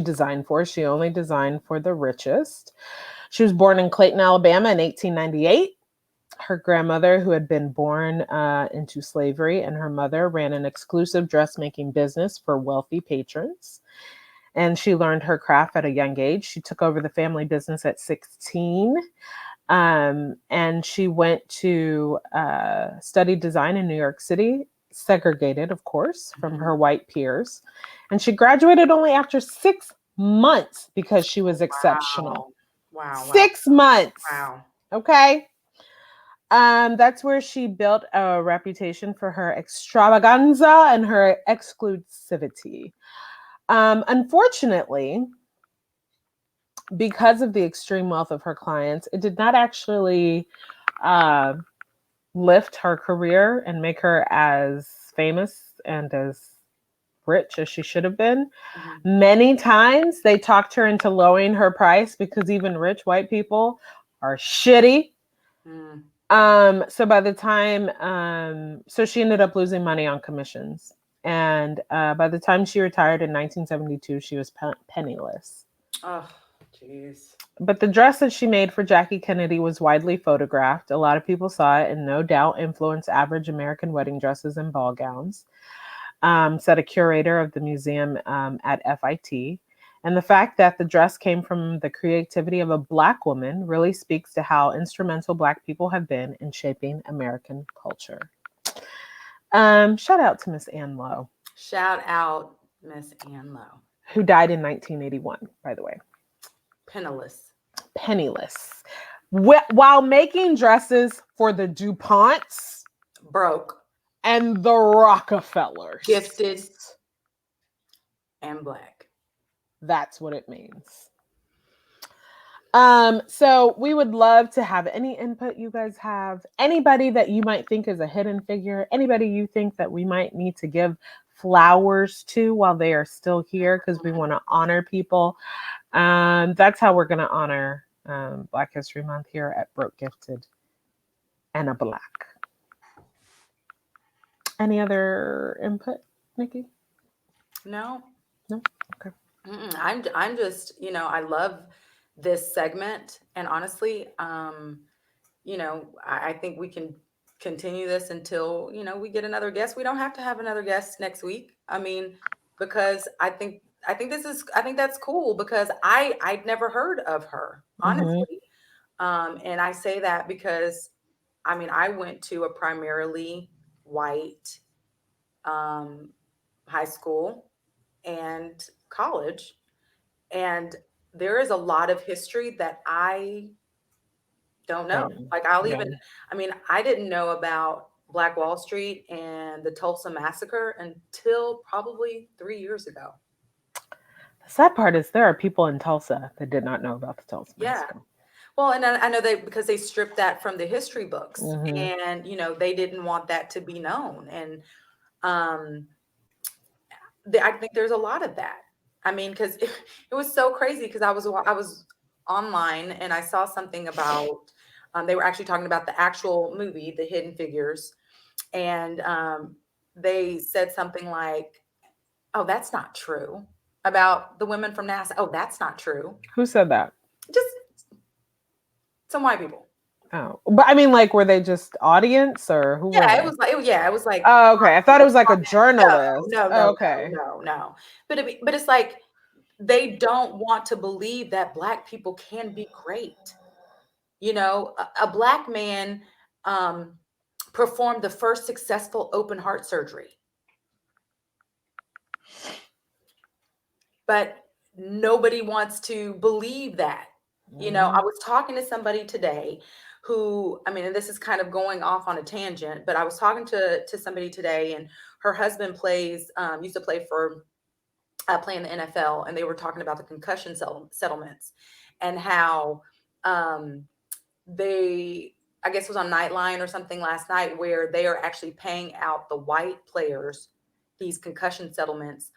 designed for. She only designed for the richest. She was born in Clayton, Alabama in 1898. Her grandmother, who had been born into slavery, and her mother ran an exclusive dressmaking business for wealthy patrons. And she learned her craft at a young age. She took over the family business at 16. And she went to study design in New York City, segregated, of course, from her white peers. And she graduated only after 6 months because she was exceptional. Wow. 6 months. Wow. Okay. That's where she built a reputation for her extravaganza and her exclusivity. Unfortunately, because of the extreme wealth of her clients, it did not actually lift her career and make her as famous and as rich as she should have been. Mhm. Many times they talked her into lowering her price because even rich white people are shitty. Mm. So by the time, so she ended up losing money on commissions. And by the time she retired in 1972, she was penniless. Oh, jeez. But the dress that she made for Jackie Kennedy was widely photographed. A lot of people saw it and no doubt influenced average American wedding dresses and ball gowns, said a curator of the museum at FIT. And the fact that the dress came from the creativity of a Black woman really speaks to how instrumental Black people have been in shaping American culture. Shout out to Miss Ann Lowe. Shout out Miss Ann Lowe. Who died in 1981, by the way. Penniless. While making dresses for the DuPonts. Broke. And the Rockefellers. Gifted. And Black. That's what it means. So we would love to have any input you guys have. Anybody that you might think is a hidden figure. Anybody you think that we might need to give flowers to while they are still here because we want to honor people. That's how we're going to honor Black History Month here at Broke, Gifted, and a Black. Any other input, Nikki? No. Okay. I'm just, I love this segment, and honestly, I think we can continue this until we get another guest. We don't have to have another guest next week. I mean, because I think that's cool because I'd never heard of her, honestly. And I say that because I went to a primarily white high school and college, and there is a lot of history that I don't know. Like I didn't know about Black Wall Street and the Tulsa Massacre until probably 3 years ago. The sad part is there are people in Tulsa that did not know about the Tulsa Massacre. Well, and I know because they stripped that from the history books, and they didn't want that to be known, and I think there's a lot of that. Because it was so crazy because I was online and I saw something about they were actually talking about the actual movie, The Hidden Figures, and they said something like, "Oh, that's not true," about the women from NASA. Oh, that's not true. Who said that? Just some white people. Oh, but were they just audience or who? Yeah, it was like. Oh, okay. I thought it was like a journalist. No. Okay. No. But it's like they don't want to believe that Black people can be great. A Black man performed the first successful open heart surgery, but nobody wants to believe that. I was talking to somebody today who, and this is kind of going off on a tangent, but I was talking to somebody today, and her husband used to play for play in the NFL, and they were talking about the concussion settlements and how they, I guess it was on Nightline or something last night, where they are actually paying out the white players these concussion settlements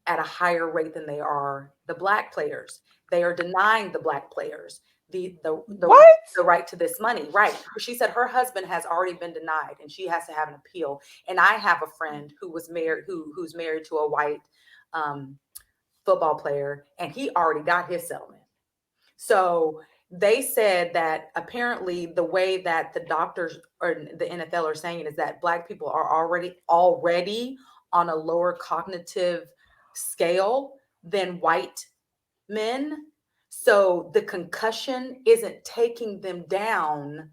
at a higher rate than they are the Black players. They are denying the Black players the right to this money. Right. She said her husband has already been denied and she has to have an appeal. And I have a friend who was married, who's married to a white football player, and he already got his settlement. So they said that apparently the way that the doctors or the NFL are saying it is that Black people are already on a lower cognitive scale than white men. So the concussion isn't taking them down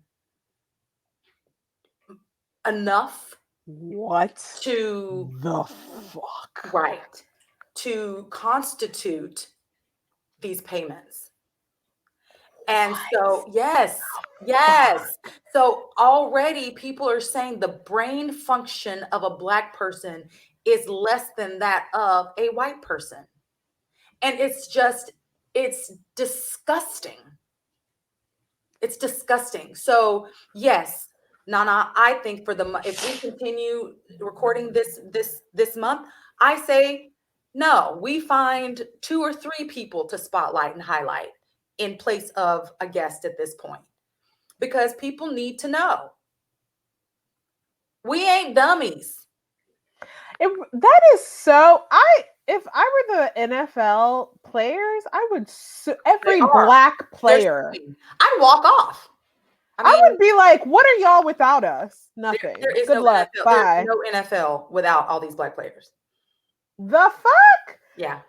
enough. What to the fuck? Right. To constitute these payments. And so, yes. So already people are saying the brain function of a Black person is less than that of a white person. And it's disgusting. It's disgusting. So yes, Nana, I think if we continue recording this month, I say no, we find 2 or 3 people to spotlight and highlight in place of a guest at this point, because people need to know. We ain't dummies. That is so. If I were the NFL players, I would every Black player. I'd walk off. I would be like, "What are y'all without us? Nothing. There is Good no luck. NFL. Bye." There's no NFL without all these Black players. The fuck? Yeah.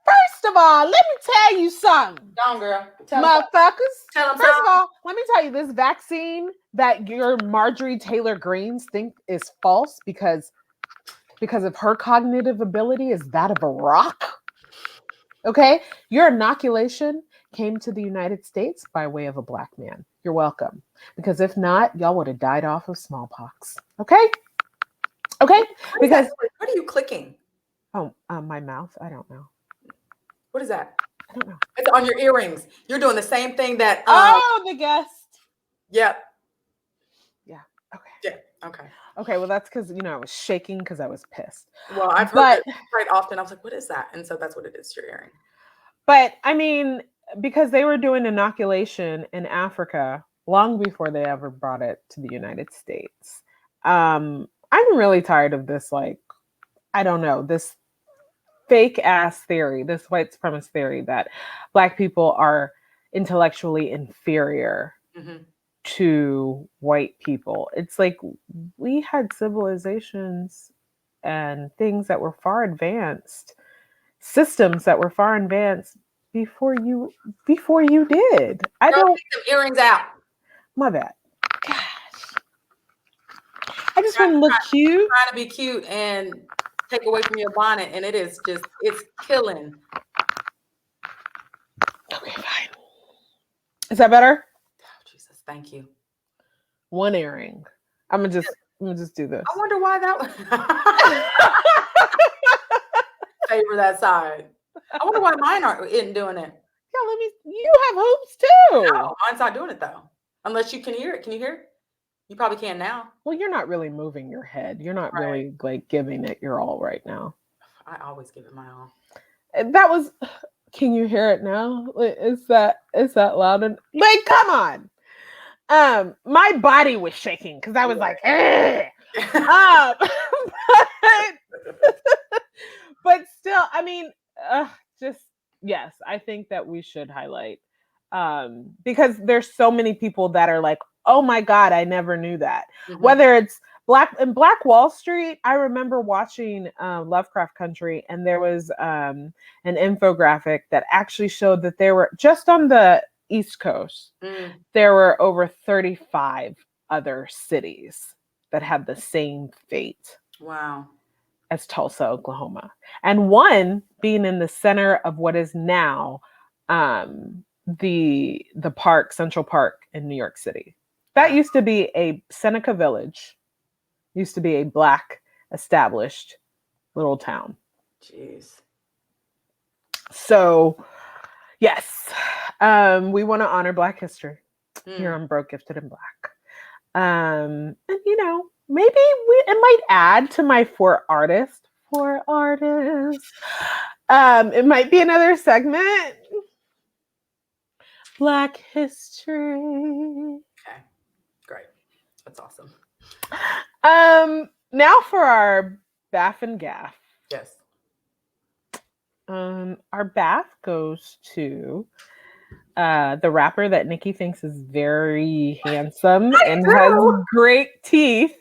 First of all, let me tell you something. Go on, girl. Motherfuckers. First of all, let me tell you, this vaccine that your Marjorie Taylor Greens think is false because of her cognitive ability is that of a rock. Okay? Your inoculation came to the United States by way of a Black man. You're welcome. Because if not, y'all would have died off of smallpox. Okay? Okay? Because what are you clicking? Oh, my mouth. I don't know. What is that? I don't know. It's on your earrings. You're doing the same thing that. The guest. Yep. Yeah. Okay. Yeah. Okay. Okay. Well, that's because I was shaking because I was pissed. Well, I've heard it quite often. I was like, "What is that?" And so that's what it is. Your earring. But I mean, because they were doing inoculation in Africa long before they ever brought it to the United States. I'm really tired of this. Like, I don't know, this fake ass theory, this white supremacist theory that Black people are intellectually inferior to white people. It's like we had civilizations and things that were far advanced, systems that were far advanced before you did. I don't take some earrings out. My bad. Gosh. I just want to look cute. Trying to be cute and take away from your bonnet, and it's killing. Okay, fine. Is that better? Oh, Jesus, thank you. One earring. I'm gonna just do this. I wonder why that favor that side. I wonder why mine isn't doing it. Yeah, you have hoops too. No, mine's not doing it though. Unless you can hear it. Can you hear it? You probably can now. Well, you're not really moving your head. You're not really like giving it your all right now. I always give it my all. That was. Can you hear it now? Is that loud? Like, come on. My body was shaking because I was like, but still, I mean, just yes, I think that we should highlight because there's so many people that are like, oh my God, I never knew that. Whether it's Black Wall Street, I remember watching Lovecraft Country, and there was an infographic that actually showed that there were, just on the East Coast, there were over 35 other cities that had the same fate. Wow. As Tulsa, Oklahoma. And one being in the center of what is now the park, Central Park in New York City. That used to be a Seneca Village. Used to be a Black established little town. Jeez. So, yes, we want to honor Black history here on Broke, Gifted, and Black. And maybe it might add to my for artists. It might be another segment. Black history. Okay, great. That's awesome. Now for our Baff and Gaff. Yes. Our Baff goes to the rapper that Nikki thinks is very handsome and has great teeth.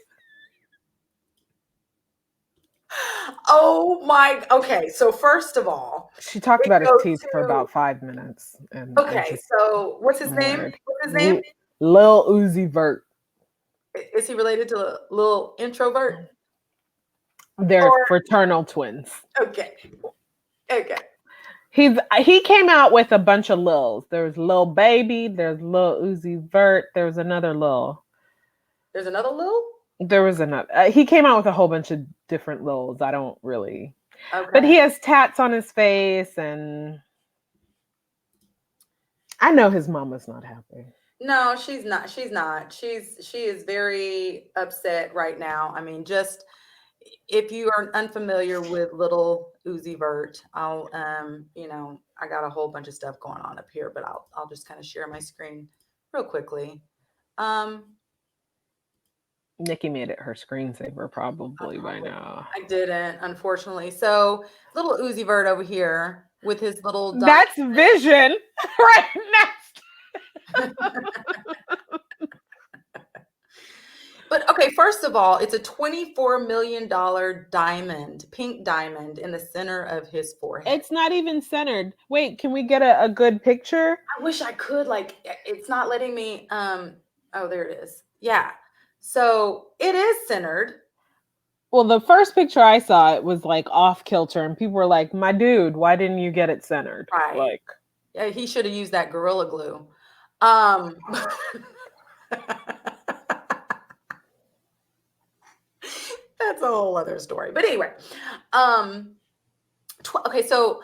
Oh my, okay. So first of all, she talked about his teeth for about 5 minutes. Okay, so what's his name? What's his name? Lil Uzi Vert. Is he related to Lil Introvert? They're fraternal twins. Okay. He came out with a bunch of Lils. There's Lil Baby, there's Lil Uzi Vert, there's another Lil. There's another Lil? There was another. He came out with a whole bunch of different Lils. I don't really. Okay. But he has tats on his face, and I know his mama's not happy. No, she's not. She's not. She is very upset right now. I mean, just if you are unfamiliar with little Uzi Vert, I'll I got a whole bunch of stuff going on up here, but I'll just kind of share my screen real quickly. Nikki made it her screensaver probably by now. I didn't, unfortunately. So little Uzi Vert over here with his little That's Vision right next. But okay, first of all, it's a $24 million diamond, pink diamond in the center of his forehead. It's not even centered. Wait, can we get a good picture? I wish I could, like, it's not letting me, oh, there it is. Yeah. So it is centered. Well, the first picture I saw, it was like off kilter, and people were like, my dude, why didn't you get it centered? Right. Like, yeah, he should have used that Gorilla Glue. That's a whole other story. But anyway, okay, so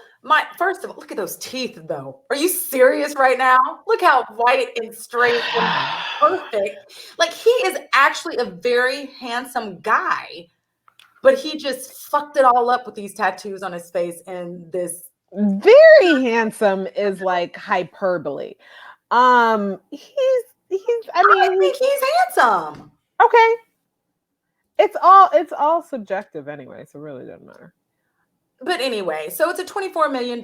first of all, look at those teeth, though. Are you serious right now? Look how white and straight and perfect. Like, he is actually a very handsome guy, but he just fucked it all up with these tattoos on his face and this. Very handsome is like hyperbole. I think he's handsome. Okay. It's all subjective anyway, so it really doesn't matter. But anyway, so it's a $24 million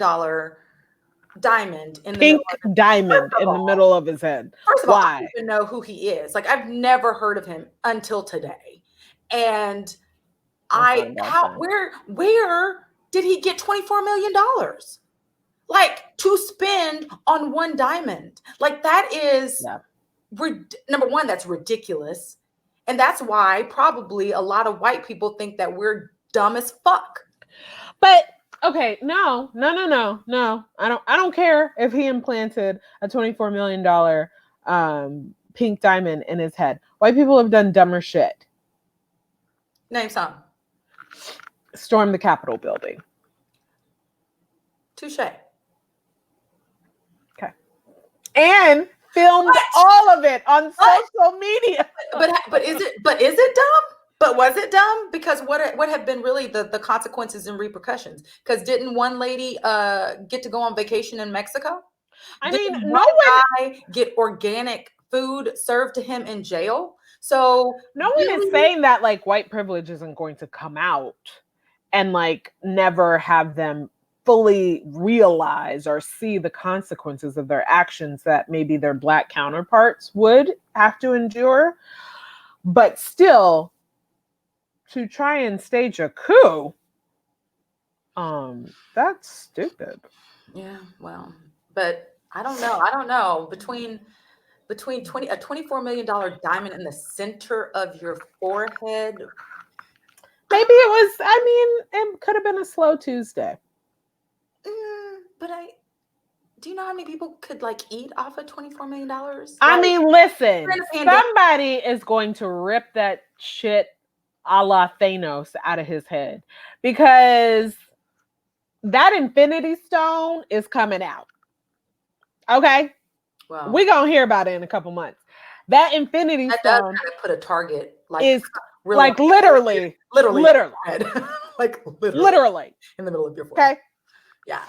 diamond in the pink diamond in the middle of his head. First of all, I don't even know who he is. Like, I've never heard of him until today. And where did he get $24 million? Like, to spend on one diamond. Like, that is number one, that's ridiculous. And that's why probably a lot of white people think that we're dumb as fuck. But okay, no. I don't care if he implanted a $24 million pink diamond in his head. White people have done dumber shit. Name some. Storm the Capitol building. Touche. Okay. And filmed all of it on social media. But is it dumb? But was it dumb? Because what have been really the consequences and repercussions? Because didn't one lady get to go on vacation in Mexico? Didn't no guy get organic food served to him in jail? So no one is saying that like white privilege isn't going to come out and like never have them fully realize or see the consequences of their actions that maybe their Black counterparts would have to endure. But still, to try and stage a coup, that's stupid. Yeah, well, but I don't know. Between a $24 million diamond in the center of your forehead. Maybe it could have been a slow Tuesday. But do you know how many people could like eat off of $24 million? I mean, listen, somebody is going to rip that shit a la Thanos out of his head because that Infinity Stone is coming out. Okay. Well, we're going to hear about it in a couple months. That Infinity Stone does kind of put a target is really like literally like literally in the middle of your forehead. Okay. Yeah.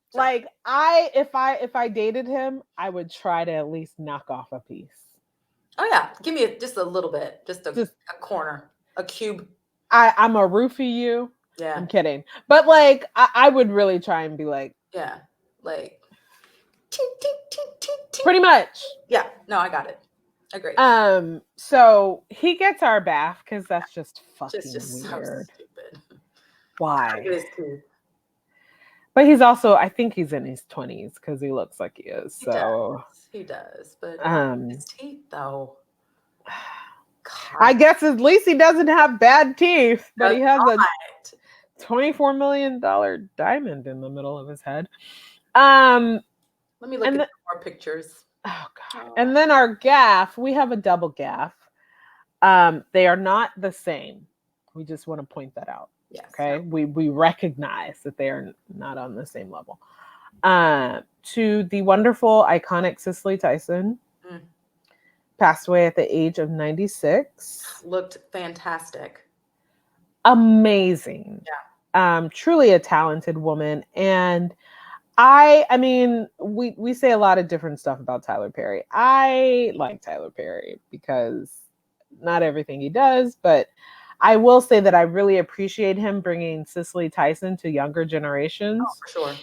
So. Like if I dated him, I would try to at least knock off a piece. Oh yeah, give me just a little bit, just a corner, a cube. I'm a roofie you. Yeah, I'm kidding, but like I would really try and be like, yeah, like pretty much. Yeah, no, I got it. Agree. So he gets our bath because that's just fucking just weird. So stupid. Why? It is too. But he's also, I think he's in his 20s because he looks like he is. So he does. But his teeth, though. God. I guess at least he doesn't have bad teeth, but he has a $24 million diamond in the middle of his head. Let me look and at more pictures. Oh God. And then our gaff, we have a double gaff. They are not the same. We just want to point that out. Yes. Okay. No. We recognize that they are not on the same level. To the wonderful, iconic Cicely Tyson, passed away at the age of 96. Looked fantastic. Amazing. Yeah. Truly a talented woman. And I mean, we say a lot of different stuff about Tyler Perry. I like Tyler Perry because not everything he does, but I will say that I really appreciate him bringing Cicely Tyson to younger generations. Oh, for sure.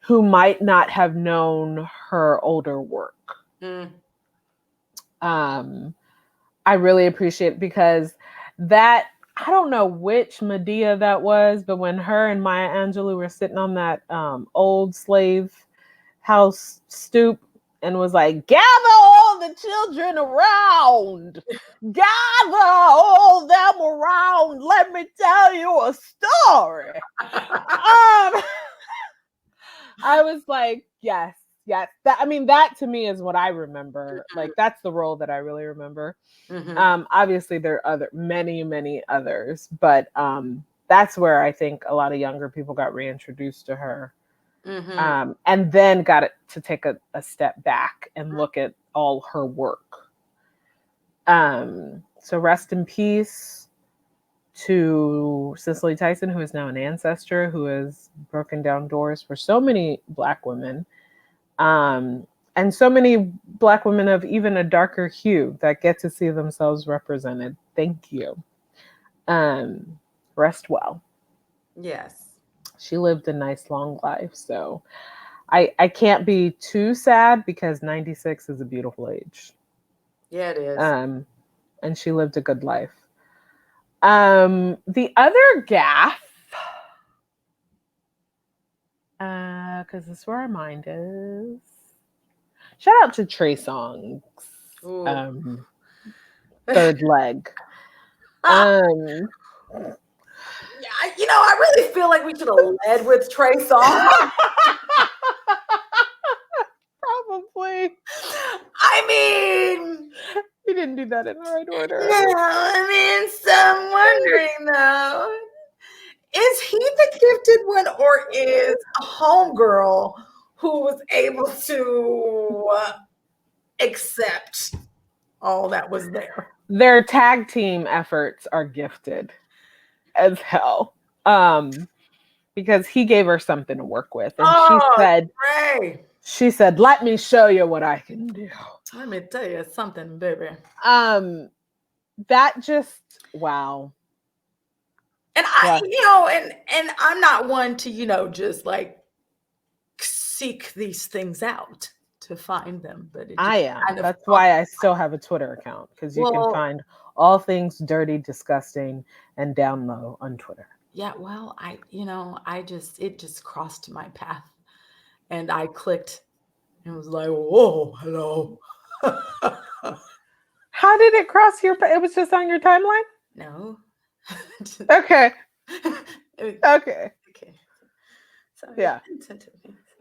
Who might not have known her older work. I really appreciate it because that, I don't know which Medea that was, but when her and Maya Angelou were sitting on that old slave house stoop and was like, gather all the children around, gather all them around, let me tell you a story. I was like, yes. That to me is what I remember. Like, that's the role that I really remember. Obviously there are many others, but that's where I think a lot of younger people got reintroduced to her. And then got it to take a step back and look at all her work. So rest in peace to Cicely Tyson, who is now an ancestor, who has broken down doors for so many Black women. And so many Black women of even a darker hue that get to see themselves represented. Thank you. Rest well. Yes. She lived a nice long life. So I can't be too sad because 96 is a beautiful age. Yeah, it is. And she lived a good life. The other gaff, because this is where our mind is. Shout out to Trey Songz. Third leg. I really feel like we should have led with Trey Songz. Probably. I mean, we didn't do that in the right order. No, so I'm wondering though, is he the gifted one or is a homegirl who was able to accept all that was there? Their tag team efforts are gifted as hell. Because he gave her something to work with. And she said, let me show you what I can do. Let me tell you something, baby. That just, wow. And and I'm not one to, just like seek these things out to find them. But I am. That's why I still have a Twitter account, because you can find all things dirty, disgusting, and down low on Twitter. Yeah, well, it just crossed my path and I clicked and was like, whoa, hello. How did it cross your path? It was just on your timeline? No. Okay. Okay. So, yeah.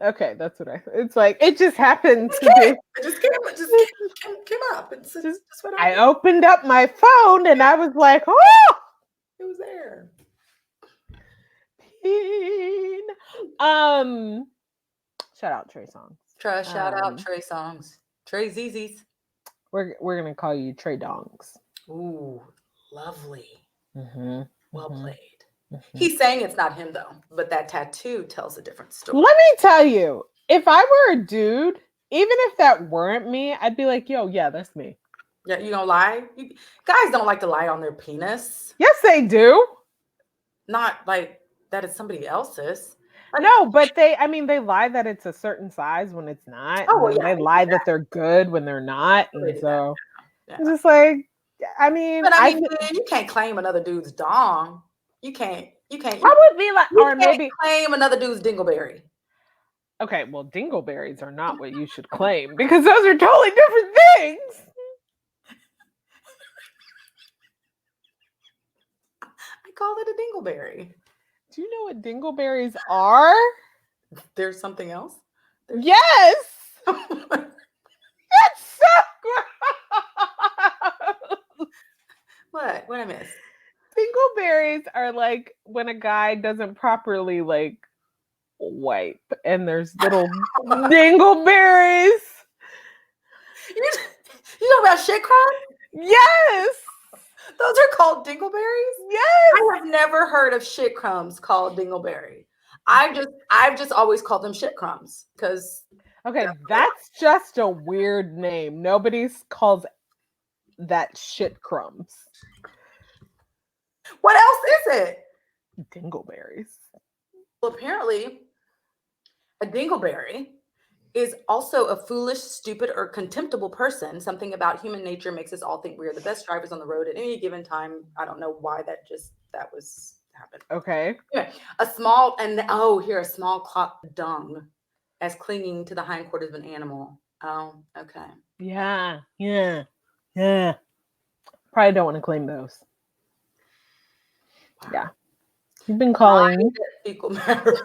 Okay, that's what it's like. It just happened to be. It just came up. It's just what I opened up my phone and I was like, oh! It was there. Shout out Trey Songz. Shout out Trey Songz. Trey ZZs. We're gonna call you Trey Dongs. Ooh, lovely. Well played. He's saying it's not him though, but that tattoo tells a different story. Let me tell you, if I were a dude, even if that weren't me, I'd be like, yo, yeah, that's me. Yeah, you gonna lie? Guys don't like to lie on their penis. Yes, they do. Not like that it's somebody else's. No, but they lie that it's a certain size when it's not. Oh, yeah. They lie that they're good when they're not. And so it's just like, you can't claim another dude's dong. You can't. I would be like, or maybe claim another dude's dingleberry. Okay, well, dingleberries are not what you should claim because those are totally different things. I call it a dingleberry. Do you know what dingleberries are? There's something else? Yes. It's so gross. What? What I miss? Dingleberries are like when a guy doesn't properly like wipe and there's little dingleberries. You know about shit crumbs? Yes. Those are called dingleberries? Yes. I have never heard of shit crumbs called dingleberry. I've just always called them shit crumbs because Okay, that's just a weird name. Nobody calls that shit crumbs. what else is it? Dingleberries. Well, apparently, a dingleberry is also a foolish, stupid, or contemptible person. Something about human nature makes us all think we are the best drivers on the road at any given time. I don't know why that was happened. Okay. Anyway, a small clot of dung as clinging to the hindquarters of an animal. Oh, okay. Yeah. Probably don't want to claim those. Wow. Yeah. You've been calling. Fecal matter.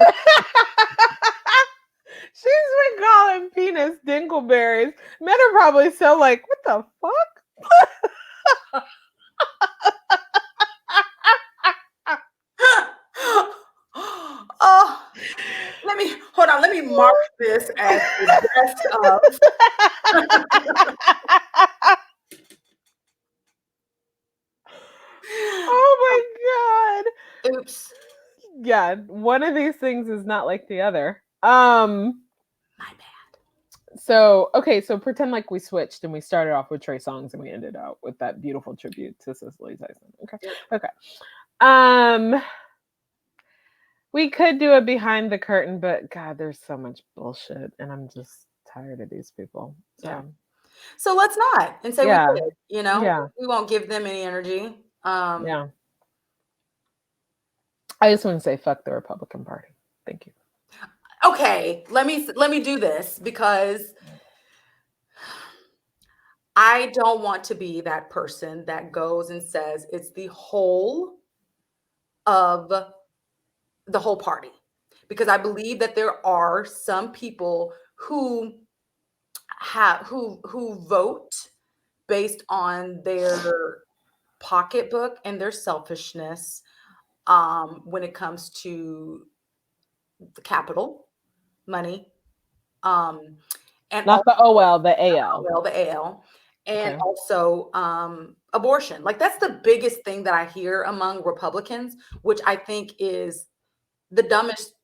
She's been calling penis dingleberries. Men are probably so like, what the fuck? Oh, let me mark this as the best of. Oh my god. Oops. Yeah, one of these things is not like the other. My bad. So pretend like we switched and we started off with Trey Songz and we ended out with that beautiful tribute to Cicely Tyson. Okay. Yep. Okay. We could do a behind the curtain, but God, there's so much bullshit, and I'm just tired of these people. So, Yeah. So let's not and say Yeah. we did. You know, Yeah. we won't give them any energy. Yeah. I just want to say fuck the Republican Party. Thank you. Okay, let me do this because I don't want to be that person that goes and says it's the whole of the whole party, because I believe that there are some people who vote based on their pocketbook and their selfishness when it comes to the capital money, and Not the OL, the AL. well, the AL, and Okay. also abortion. Like that's the biggest thing that I hear among Republicans, which I think is the dumbest.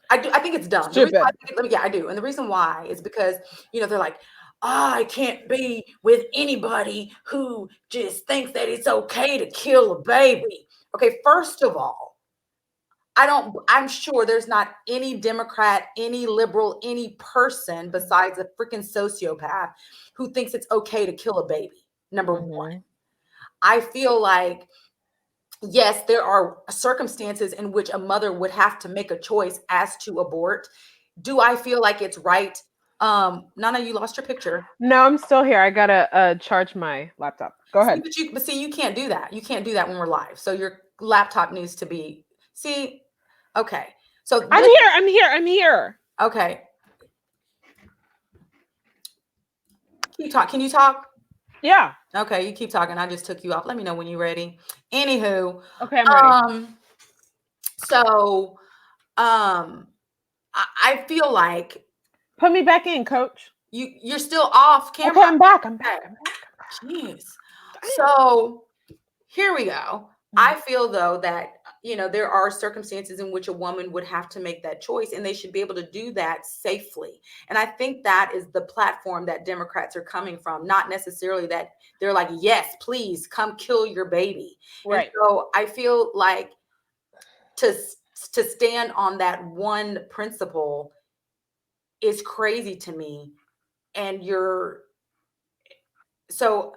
I think it's dumb. Stupid. I do. And the reason why is because, they're like, I can't be with anybody who just thinks that it's okay to kill a baby. Okay, first of all, I'm sure there's not any Democrat, any liberal, any person besides a freaking sociopath who thinks it's okay to kill a baby. Number one. I feel like, yes, there are circumstances in which a mother would have to make a choice as to abort. Do I feel like it's right? Nana, you lost your picture. No, I'm still here. I gotta charge my laptop. Go ahead. But see, you can't do that. You can't do that when we're live. So your laptop needs to be. See, okay. So I'm here. Okay. Keep talk. Can you talk? Yeah. Okay, you keep talking. I just took you off. Let me know when you're ready. Anywho. Okay, I'm ready. So, I feel like put me back in, coach. You're still off camera. Okay, I'm back. Jeez. So here we go. I feel though that there are circumstances in which a woman would have to make that choice, and they should be able to do that safely. And I think that is the platform that Democrats are coming from, not necessarily that they're like, yes, please come kill your baby. Right. And so I feel like to stand on that one principle is crazy to me. And so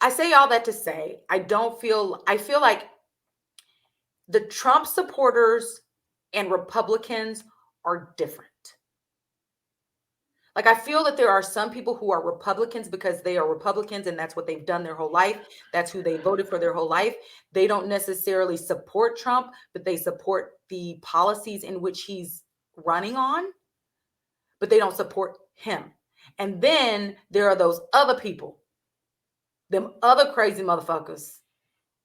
I say all that to say, I feel like the Trump supporters and Republicans are different. Like, I feel that there are some people who are Republicans because they are Republicans and that's what they've done their whole life. That's who they voted for their whole life. They don't necessarily support Trump, but they support the policies in which he's running on, but they don't support him. And then there are those other people, them other crazy motherfuckers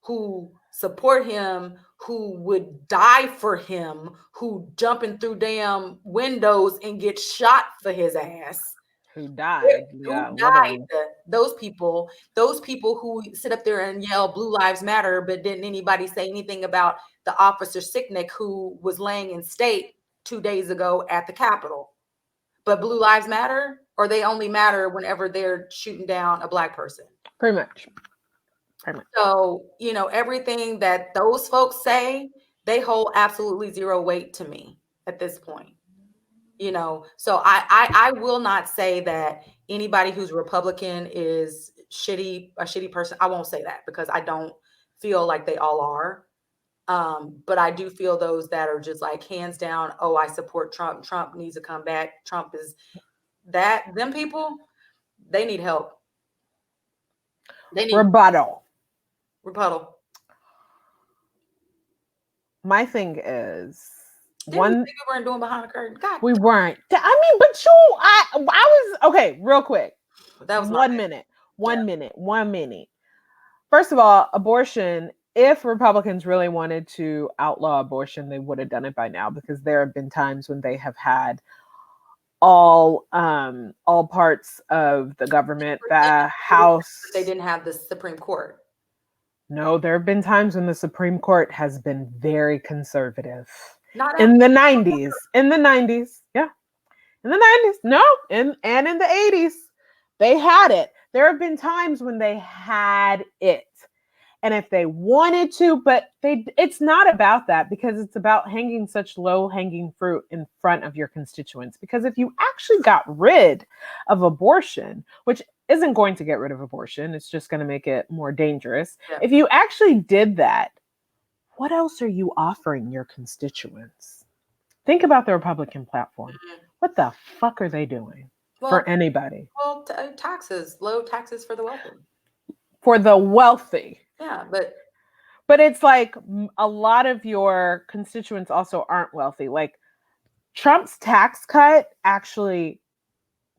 who support him, who would die for him, who jumping through damn windows and get shot for his ass. Who died? Yeah, Who died? Those people who sit up there and yell Blue Lives Matter, but didn't anybody say anything about the officer Sicknick who was laying in state 2 days ago at the Capitol? But Blue Lives Matter, or they only matter whenever they're shooting down a Black person? Pretty much. So, you know, everything that those folks say, they hold absolutely zero weight to me at this point. You know, so I will not say that anybody who's Republican is a shitty person. I won't say that because I don't feel like they all are. But I do feel those that are just like hands down, oh, I support Trump. Trump needs to come back. Trump is that. Them people, they need help. They need rebuttal. My thing is, we weren't doing behind the curtain. God, we weren't. I mean, but I was okay. Real quick, that was 1 minute. 1 minute. First of all, abortion. If Republicans really wanted to outlaw abortion, they would have done it by now, because there have been times when they have had all parts of the government, the House. They didn't have the Supreme Court. No, there have been times when the Supreme Court has been very conservative. Not in the 90s. In the 90s. Yeah. In the 90s. No. And in the 80s. They had it. There have been times when they had it. And if they wanted to, but it's not about that, because it's about hanging such low-hanging fruit in front of your constituents. Because if you actually got rid of abortion, which isn't going to get rid of abortion, it's just going to make it more dangerous. Yeah. If you actually did that, what else are you offering your constituents? Think about the Republican platform. Mm-hmm. What the fuck are they doing for anybody? Well, taxes, low taxes for the wealthy. For the wealthy. Yeah, but it's like a lot of your constituents also aren't wealthy. Like Trump's tax cut actually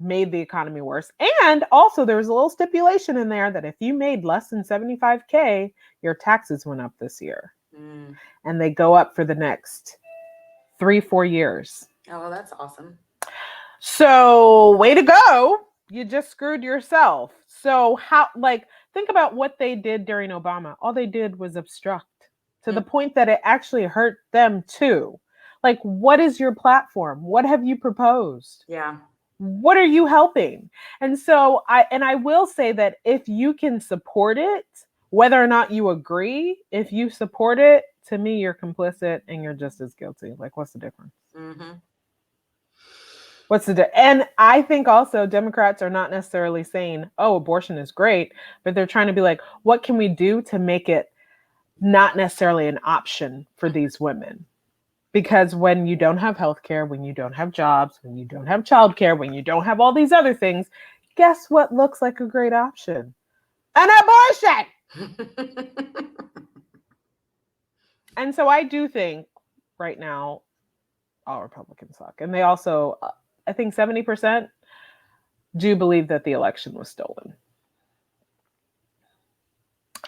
made the economy worse. And also there was a little stipulation in there that if you made less than $75,000, your taxes went up this year. Mm. And they go up for the next 3-4 years. Oh, well, that's awesome. So way to go. You just screwed yourself. So think about what they did during Obama. All they did was obstruct to the point that it actually hurt them too. Like, what is your platform? What have you proposed? Yeah. What are you helping? And so I will say that if you can support it, whether or not you agree, if you support it, to me, you're complicit and you're just as guilty. Like, what's the difference? Mm-hmm. And I think also Democrats are not necessarily saying, oh, abortion is great, but they're trying to be like, what can we do to make it not necessarily an option for these women? Because when you don't have healthcare, when you don't have jobs, when you don't have childcare, when you don't have all these other things, guess what looks like a great option? An abortion! And so I do think right now, all Republicans suck. And they also... I think 70% do believe that the election was stolen.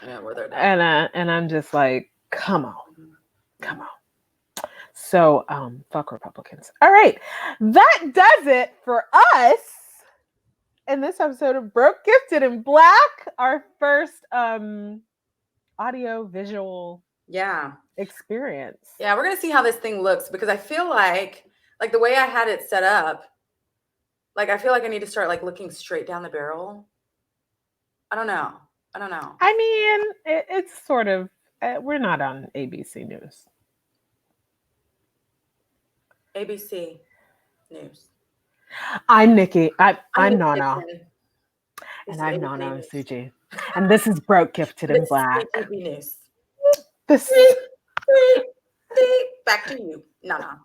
Yeah, where they're and I'm just like, come on. So, fuck Republicans. All right, that does it for us in this episode of Broke, Gifted, and Black. Our first audio visual experience. Yeah, we're gonna see how this thing looks, because I feel like the way I had it set up, I feel like I need to start looking straight down the barrel. I don't know. I mean, it's sort of, we're not on ABC News. ABC News. I'm Nikki. I'm Nana. And I'm Nana and Suji. And this is Broke, Gifted, and Black. News. This back to you, Nana.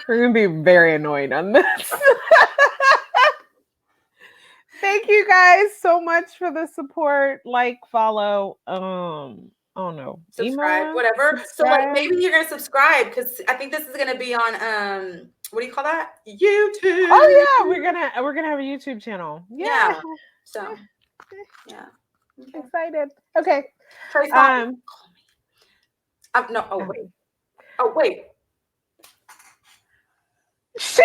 We're going to be very annoying on this. Thank you guys so much for the support. Like, follow, oh no, Subscribe, email, whatever. So like subscribe. maybe you're gonna subscribe because I think this is gonna be on what do you call that? YouTube. Oh yeah, we're gonna have a YouTube channel. Yeah. So yeah. Okay. Excited. Okay. Trey Songz, call me. No. Oh wait. Oh wait. Shit.